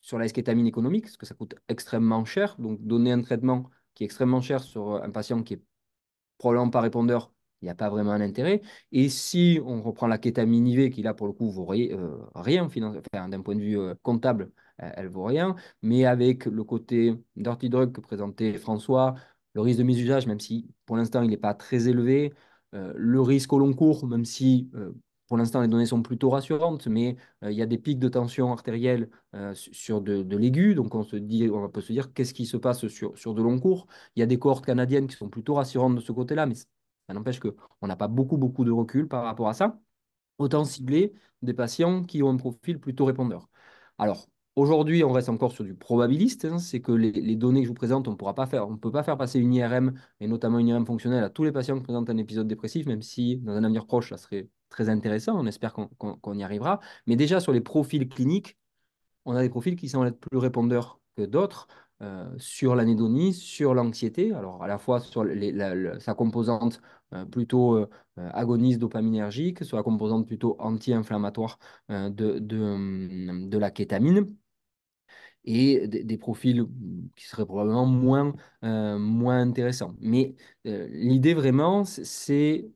sur la eskétamine économique, parce que ça coûte extrêmement cher. Donc, donner un traitement qui est extrêmement cher sur un patient qui est probablement pas répondeur, il n'y a pas vraiment un intérêt. Et si on reprend la kétamine IV, qui là, pour le coup, vaut rien enfin, d'un point de vue comptable, elle vaut rien. Mais avec le côté dirty drug que présentait François, le risque de mésusage, même si pour l'instant, il n'est pas très élevé, le risque au long cours, même si pour l'instant, les données sont plutôt rassurantes, mais il y a des pics de tension artérielle sur de l'aigu. Donc, on peut se dire qu'est-ce qui se passe sur de long cours. Il y a des cohortes canadiennes qui sont plutôt rassurantes de ce côté-là, mais ça n'empêche qu'on n'a pas beaucoup de recul par rapport à ça. Autant cibler des patients qui ont un profil plutôt répondeur. Alors, aujourd'hui, on reste encore sur du probabiliste, hein, c'est que les données que je vous présente, on ne peut pas faire passer une IRM, et notamment une IRM fonctionnelle, à tous les patients qui présentent un épisode dépressif, même si dans un avenir proche, ça serait très intéressant, on espère qu'on y arrivera. Mais déjà, sur les profils cliniques, on a des profils qui semblent être plus répondeurs que d'autres sur l'anédonie, sur l'anxiété, alors à la fois sur sa composante agoniste dopaminergique, sur la composante plutôt anti-inflammatoire de la kétamine et des profils qui seraient probablement moins intéressants. Mais l'idée vraiment, c'est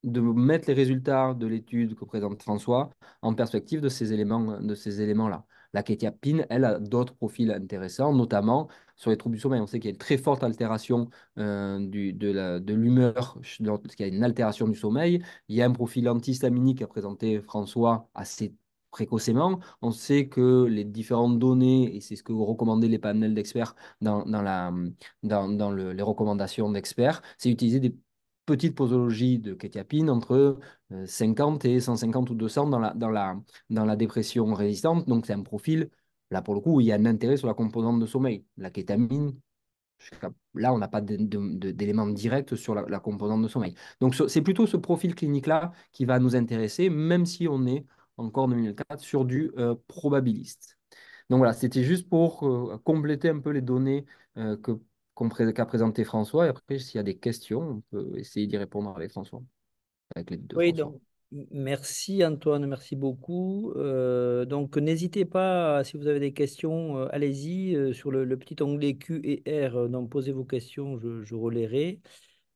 de mettre les résultats de l'étude que présente François en perspective de ces éléments-là. La kétiapine, elle, a d'autres profils intéressants, notamment sur les troubles du sommeil. On sait qu'il y a une très forte altération de l'humeur lorsqu'il y a une altération du sommeil. Il y a un profil antihistaminique qu'a présenté François assez précocement. On sait que les différentes données, et c'est ce que recommandaient les panels d'experts les recommandations d'experts, c'est utiliser des petite posologie de kétiapine entre 50 et 150 ou 200 dans la dépression résistante. Donc, c'est un profil, là pour le coup, où il y a un intérêt sur la composante de sommeil. La kétamine, là, on n'a pas d'éléments directs sur la composante de sommeil. Donc, c'est plutôt ce profil clinique-là qui va nous intéresser, même si on est encore en 2004 sur du probabiliste. Donc voilà, c'était juste pour compléter un peu les données qu'a présenté François. Et après, s'il y a des questions, on peut essayer d'y répondre avec François, avec l'aide de Oui, François. donc merci Antoine, merci beaucoup. Donc n'hésitez pas, si vous avez des questions, allez-y sur le petit onglet Q et R, donc posez vos questions, je relayerai.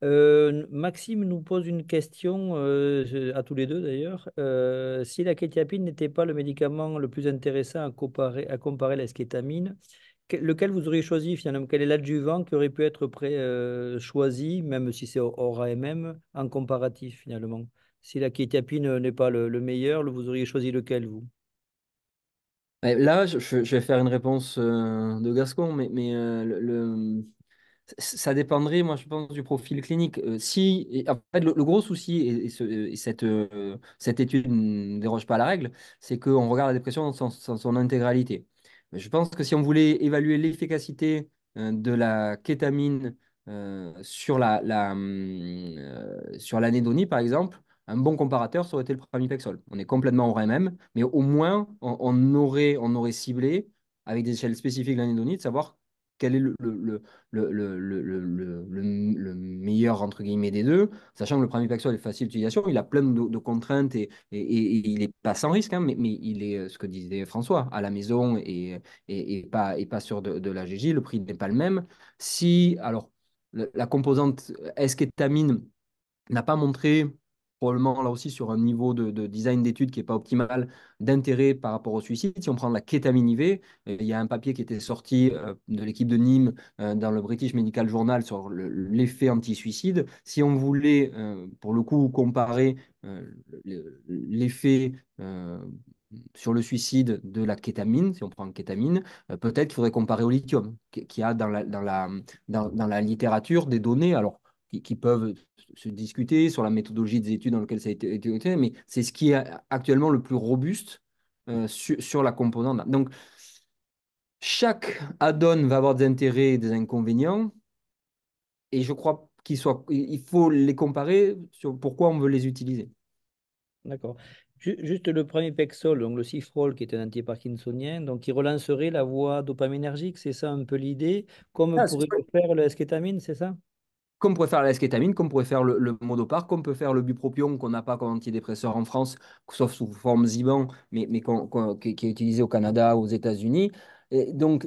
Maxime nous pose une question, à tous les deux d'ailleurs. Si la kétiapine n'était pas le médicament le plus intéressant à comparer à la scétamine, lequel vous auriez choisi finalement? Quel est l'adjuvant qui aurait pu être choisi, même si c'est hors AMM, en comparatif finalement? Si la kétiapine n'est pas le meilleur, vous auriez choisi lequel, vous? Ouais, là, je vais faire une réponse de Gascon, mais ça dépendrait, moi, je pense, du profil clinique. En fait, le gros souci, et cette étude ne déroge pas à la règle, c'est qu'on regarde la dépression dans son intégralité. Je pense que si on voulait évaluer l'efficacité de la kétamine sur l'anédonie, par exemple, un bon comparateur, ça aurait été le pramipexole. On est complètement au même, mais au moins, on aurait ciblé, avec des échelles spécifiques de l'anédonie, de savoir quel est le meilleur entre guillemets des deux, sachant que le pramipexole est facile d'utilisation, il a plein de contraintes et il n'est pas sans risque, hein, mais il est ce que disait François, à la maison et pas sur de la GJ, le prix n'est pas le même. Si, alors, la composante esketamine n'a pas montré, probablement là aussi sur un niveau de design d'études qui n'est pas optimal, d'intérêt par rapport au suicide. Si on prend la kétamine IV, il y a un papier qui était sorti de l'équipe de Nîmes dans le British Medical Journal sur l'effet anti-suicide. Si on voulait, pour le coup, comparer l'effet sur le suicide de la kétamine, si on prend kétamine, peut-être qu'il faudrait comparer au lithium, qui a dans la littérature des données. Alors, qui peuvent se discuter sur la méthodologie des études dans lesquelles ça a été étudié, mais c'est ce qui est actuellement le plus robuste sur la composante. Donc, chaque add-on va avoir des intérêts et des inconvénients, et je crois il faut les comparer sur pourquoi on veut les utiliser. D'accord. Juste le premier Pexol, donc le Cifrol, qui est un antiparkinsonien, donc qui relancerait la voie dopaminergique, c'est ça un peu l'idée, comme Ah, pourrait le faire le eskétamine, c'est ça? Comme on pourrait faire la eskétamine, comme on pourrait faire le Modopar, comme on peut faire le bupropion qu'on n'a pas comme antidépresseur en France, sauf sous forme Zyban, mais qui est utilisé au Canada, aux États-Unis. Et donc,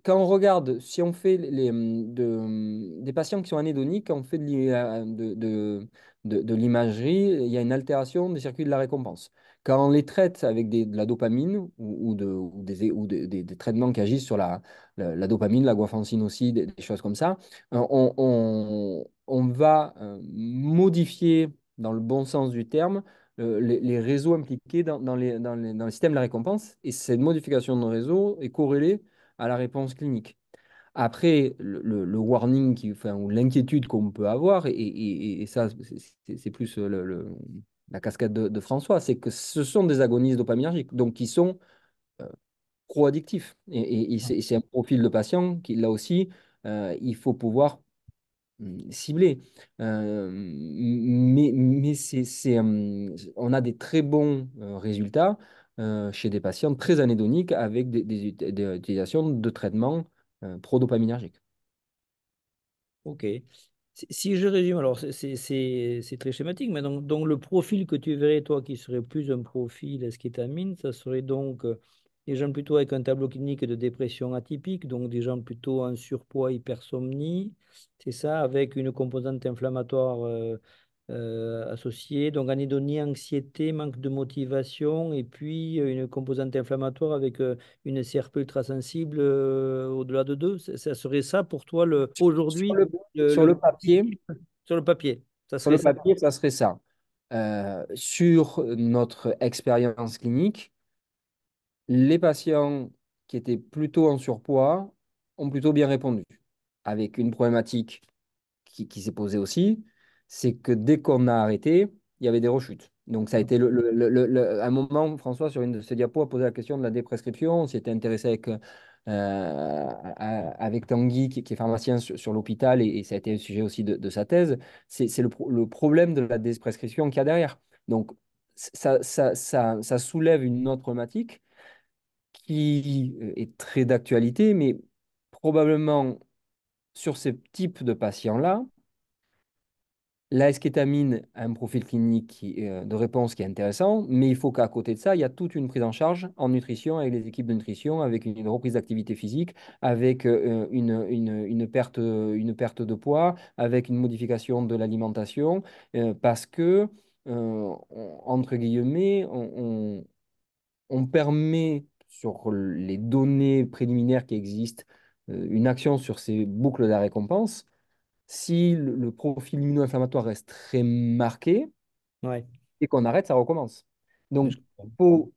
quand on regarde, si on fait des patients qui sont anédoniques, quand on fait de l'imagerie, il y a une altération des circuits de la récompense. Quand on les traite avec de la dopamine ou des traitements qui agissent sur la dopamine, la guanfacine aussi, des choses comme ça, on va modifier, dans le bon sens du terme, les réseaux impliqués dans les systèmes de la récompense. Et cette modification de réseau est corrélée à la réponse clinique. Après, le warning ou l'inquiétude qu'on peut avoir, et ça, c'est plus la cascade de François, c'est que ce sont des agonistes dopaminergiques, donc qui sont pro-addictifs. Et c'est un profil de patient qui, là aussi, il faut pouvoir cibler. Mais on a des très bons résultats chez des patients très anédoniques avec des utilisations de traitements pro-dopaminergiques. Ok. Si je résume, alors c'est très schématique, mais donc le profil que tu verrais, toi, qui serait plus un profil eskétamine, ça serait donc des gens plutôt avec un tableau clinique de dépression atypique, donc des gens plutôt en surpoids, hypersomnie, c'est ça, avec une composante inflammatoire associée, donc anédonie, anxiété, manque de motivation, et puis une composante inflammatoire avec une CRP ultrasensible au-delà de 2. Ça serait ça pour toi Sur aujourd'hui le, sur le le profil papier, type sur le papier. Ça sur serait le ça. papier, ça serait ça. Sur notre expérience clinique, les patients qui étaient plutôt en surpoids ont plutôt bien répondu, avec une problématique qui s'est posée aussi, c'est que dès qu'on a arrêté, il y avait des rechutes. Donc ça a été un moment, François, sur une de ses diapos, a posé la question de la déprescription. On s'y était intéressé avec Tanguy, qui est pharmacien sur l'hôpital, et ça a été un sujet aussi de sa thèse. C'est le problème de la déprescription qu'il y a derrière. Donc ça soulève une autre problématique qui est très d'actualité, mais probablement sur ce type de patients-là, la eskétamine a un profil clinique de réponse qui est intéressant, mais il faut qu'à côté de ça, il y a toute une prise en charge en nutrition avec les équipes de nutrition, avec une reprise d'activité physique, avec une perte de poids, avec une modification de l'alimentation, parce que, entre guillemets, on permet sur les données préliminaires qui existent une action sur ces boucles de récompense. Si le profil immuno-inflammatoire reste très marqué Ouais, et qu'on arrête, ça recommence. je Donc, comprends. il faut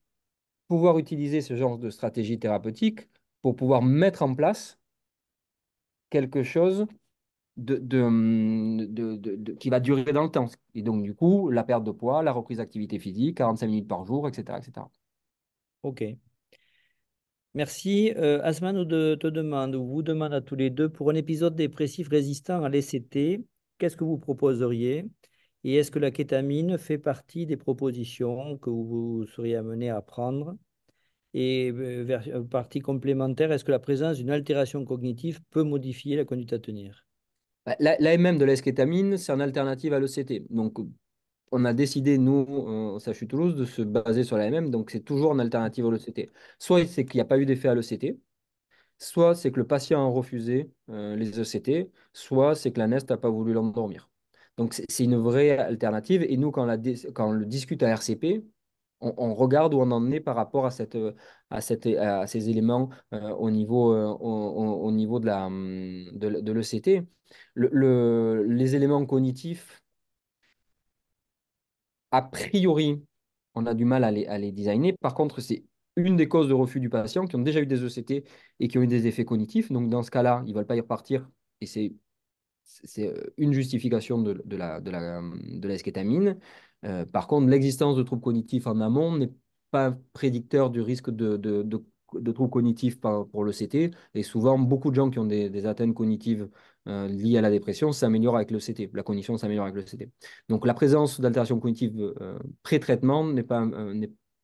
pouvoir utiliser ce genre de stratégie thérapeutique pour pouvoir mettre en place quelque chose qui va durer dans le temps. Et donc, du coup, la perte de poids, la reprise d'activité physique, 45 minutes par jour, etc., etc. Ok. Merci. Asma te demande, ou vous demande à tous les deux, pour un épisode dépressif résistant à l'ECT, qu'est-ce que vous proposeriez? Et est-ce que la kétamine fait partie des propositions que vous seriez amené à prendre? Et partie complémentaire, est-ce que la présence d'une altération cognitive peut modifier la conduite à tenir? Bah, l'AMM de l'eskétamine, c'est une alternative à l'ECT. Donc, on a décidé, nous, au CHU Toulouse, de se baser sur l'AMM. Donc, c'est toujours une alternative à l'ECT. Soit c'est qu'il n'y a pas eu d'effet à l'ECT, soit c'est que le patient a refusé les ECT, soit c'est que la NEST n'a pas voulu l'endormir. Donc, c'est une vraie alternative. Et nous, quand on le discute à RCP, on regarde où on en est par rapport à ces éléments au niveau de l'ECT. Les éléments cognitifs, a priori, on a du mal à les designer. Par contre, c'est une des causes de refus du patient qui ont déjà eu des ECT et qui ont eu des effets cognitifs. Donc, dans ce cas-là, ils ne veulent pas y repartir. Et c'est une justification de la eskétamine. Par contre, l'existence de troubles cognitifs en amont n'est pas un prédicteur du risque de troubles cognitifs pour le CT. Et souvent, beaucoup de gens qui ont des atteintes cognitives liées à la dépression s'améliorent avec le CT. La cognition s'améliore avec le CT. Donc, la présence d'altérations cognitives pré-traitement n'est pas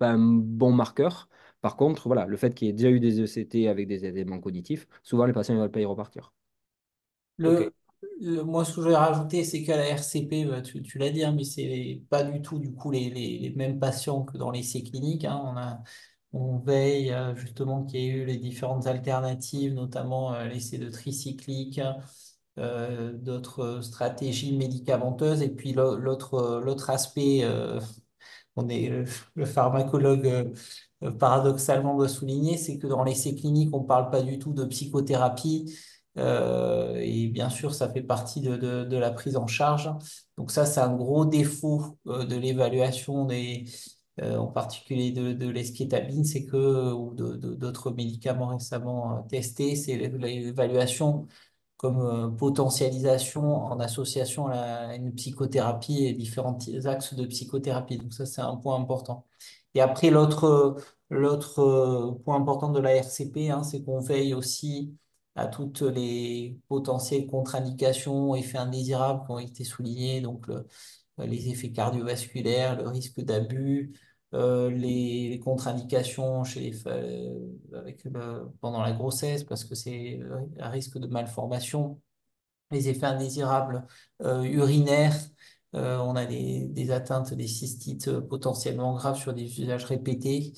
un bon marqueur. Par contre, voilà, le fait qu'il y ait déjà eu des ECT avec des éléments cognitifs, souvent les patients ne veulent pas y repartir. Ok. Le, moi, ce que je voulais rajouter, c'est qu'à la RCP, bah, tu l'as dit, hein, mais c'est pas du tout du coup les mêmes patients que dans l'essai clinique, hein. On veille justement qu'il y ait eu les différentes alternatives, notamment l'essai de tricyclique, d'autres stratégies médicamenteuses, et puis l'autre aspect, le pharmacologue paradoxalement doit souligner, c'est que dans l'essai clinique, on ne parle pas du tout de psychothérapie. Et bien sûr, ça fait partie de la prise en charge. Donc ça, c'est un gros défaut de l'évaluation en particulier de l'esquétabine, c'est que, ou d'autres médicaments récemment testés, c'est l'évaluation comme potentialisation en association à une psychothérapie et différents axes de psychothérapie. Donc ça, c'est un point important. Et après, l'autre point important de la RCP, hein, c'est qu'on veille aussi à toutes les potentielles contre-indications, effets indésirables qui ont été soulignés, donc les effets cardiovasculaires, le risque d'abus, les contre-indications pendant la grossesse, parce que c'est un risque de malformation les effets indésirables urinaires. On a des atteintes, des cystites potentiellement graves sur des usages répétés.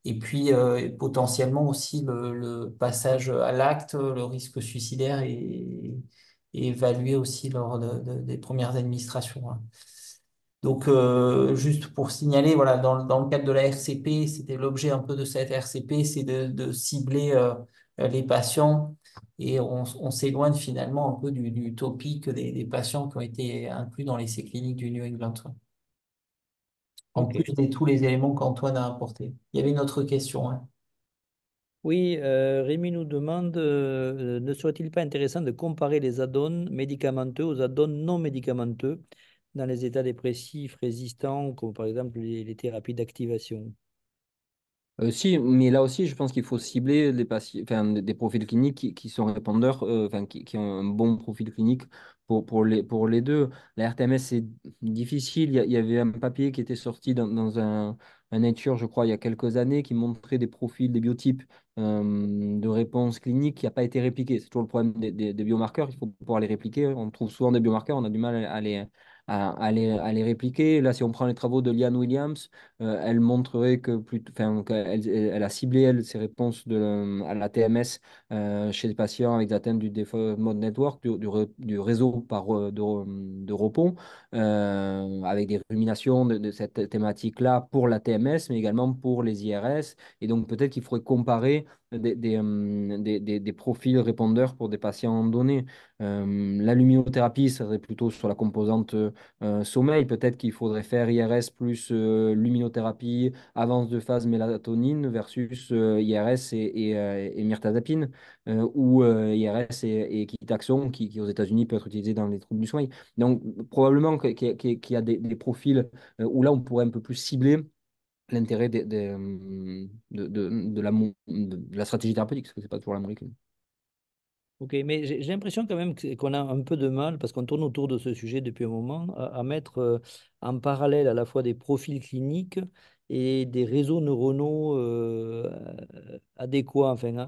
Et puis potentiellement aussi le passage à l'acte, le risque suicidaire est évalué aussi lors des premières administrations, hein. Donc, juste pour signaler, voilà, dans le cadre de la RCP, c'était l'objet un peu de cette RCP, c'est de cibler les patients et on s'éloigne finalement un peu du topic des patients qui ont été inclus dans l'essai clinique du New England, ouais. En Ok. plus de tous les éléments qu'Antoine a apportés. Il y avait une autre question, hein. Oui, Rémi nous demande, ne serait-il pas intéressant de comparer les add-ons médicamenteux aux add-ons non médicamenteux dans les états dépressifs résistants, comme par exemple les thérapies d'activation? Si, mais là aussi, je pense qu'il faut cibler des patients, enfin, des profils cliniques qui sont répondeurs, enfin, qui ont un bon profil clinique pour les deux. La RTMS, c'est difficile. Il y avait un papier qui était sorti dans un Nature, je crois, il y a quelques années, qui montrait des profils, des biotypes de réponse clinique qui n'a pas été répliqué. C'est toujours le problème des biomarqueurs. Il faut pouvoir les répliquer. On trouve souvent des biomarqueurs, on a du mal à les répliquer. Là, si on prend les travaux de Liane Williams, elle montrerait que enfin, elle a ciblé elle, ses réponses à la TMS chez les patients avec des atteintes du default mode network, du réseau de repos, avec des ruminations de cette thématique-là pour la TMS, mais également pour les IRS. Et donc peut-être qu'il faudrait comparer des profils répondeurs pour des patients donnés. La luminothérapie, ça serait plutôt sur la composante sommeil. Peut-être qu'il faudrait faire IRS plus luminothérapie, avance de phase mélatonine versus IRS et mirtazapine, ou IRS et Kitaxon, qui aux États-Unis peut être utilisé dans les troubles du sommeil. Donc probablement qu'il y a des profils où là on pourrait un peu plus cibler l'intérêt de la stratégie thérapeutique, parce que c'est pas toujours la molécule. Ok, mais j'ai l'impression quand même qu'on a un peu de mal, parce qu'on tourne autour de ce sujet depuis un moment, à mettre en parallèle à la fois des profils cliniques et des réseaux neuronaux adéquats. Enfin,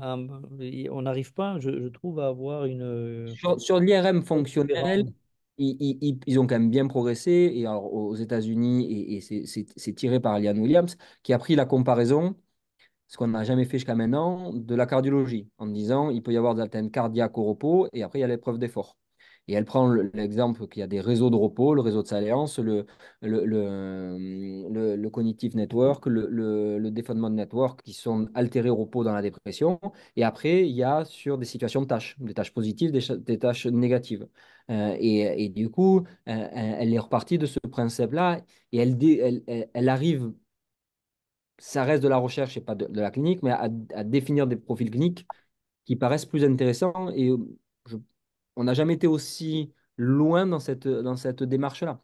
on n'arrive pas, je trouve, à avoir une Sur l'IRM fonctionnel, différence. ils ont quand même bien progressé. Et alors, aux États-Unis, et c'est tiré par Liane Williams, qui a pris la comparaison, ce qu'on n'a jamais fait jusqu'à maintenant, de la cardiologie, en disant il peut y avoir des atteintes cardiaques au repos, et après, il y a l'épreuve d'effort. Et elle prend l'exemple qu'il y a des réseaux de repos, le réseau de Salience, le Cognitive Network, le Default Network, qui sont altérés au repos dans la dépression. Et après, il y a sur des situations de tâches, des tâches positives, des tâches négatives. Et du coup, elle est repartie de ce principe-là et elle arrive, ça reste de la recherche et pas de la clinique, mais à définir des profils cliniques qui paraissent plus intéressants. Et je- on n'a jamais été aussi loin dans cette démarche-là.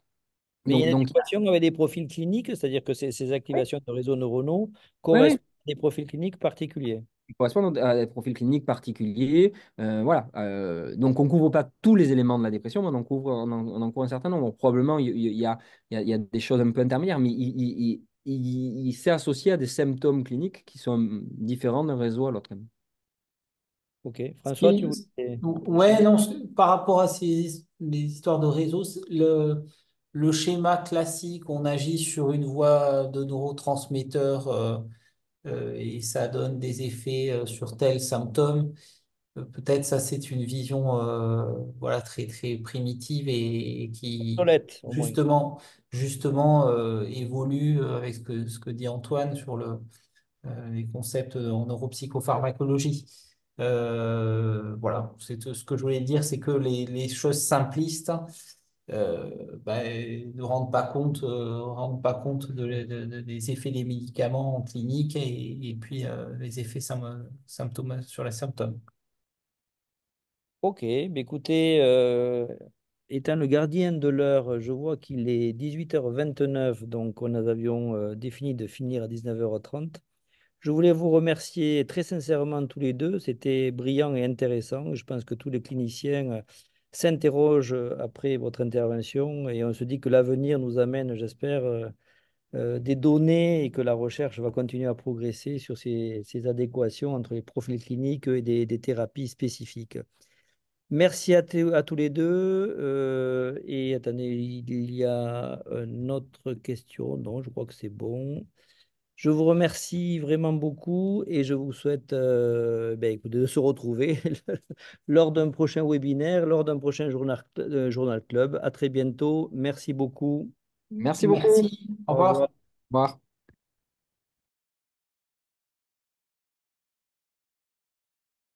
Mais il y a une Donc, adéquation avec des profils cliniques, c'est-à-dire que ces ouais, activations de réseaux neuronaux ouais, correspondent à des profils cliniques particuliers. qui correspondent à des profils cliniques particuliers. Voilà. Donc, on ne couvre pas tous les éléments de la dépression, mais on en couvre un certain nombre. Probablement, il y a des choses un peu intermédiaires, mais il s'est associé à des symptômes cliniques qui sont différents d'un réseau à l'autre. Ok. Ce François, tu voulais Ouais, préciser? non, par rapport à les histoires de réseau, le schéma classique, on agit sur une voie de neurotransmetteurs et ça donne des effets sur tel symptôme. Peut-être ça, c'est une vision voilà, très, très primitive et qui, Solette, au moins. justement évolue avec ce que dit Antoine sur les concepts en neuropsychopharmacologie. Voilà, c'est tout ce que je voulais dire, c'est que les choses simplistes ne rendent pas compte des effets des médicaments en clinique et puis les effets symptômes sur les symptômes. Ok, bah écoutez, étant le gardien de l'heure, je vois qu'il est 18h29, donc on avions défini de finir à 19h30. Je voulais vous remercier très sincèrement tous les deux, c'était brillant et intéressant. Je pense que tous les cliniciens s'interrogent après votre intervention et on se dit que l'avenir nous amène, j'espère, des données et que la recherche va continuer à progresser sur ces adéquations entre les profils cliniques et des thérapies spécifiques. Merci à tous les deux. Et attendez, il y a une autre question. Non, je crois que c'est bon. Je vous remercie vraiment beaucoup et je vous souhaite écoutez, de se retrouver lors d'un prochain webinaire, lors d'un prochain journal club. À très bientôt. Merci beaucoup. Merci beaucoup. Merci. Au Au revoir. revoir. Au revoir.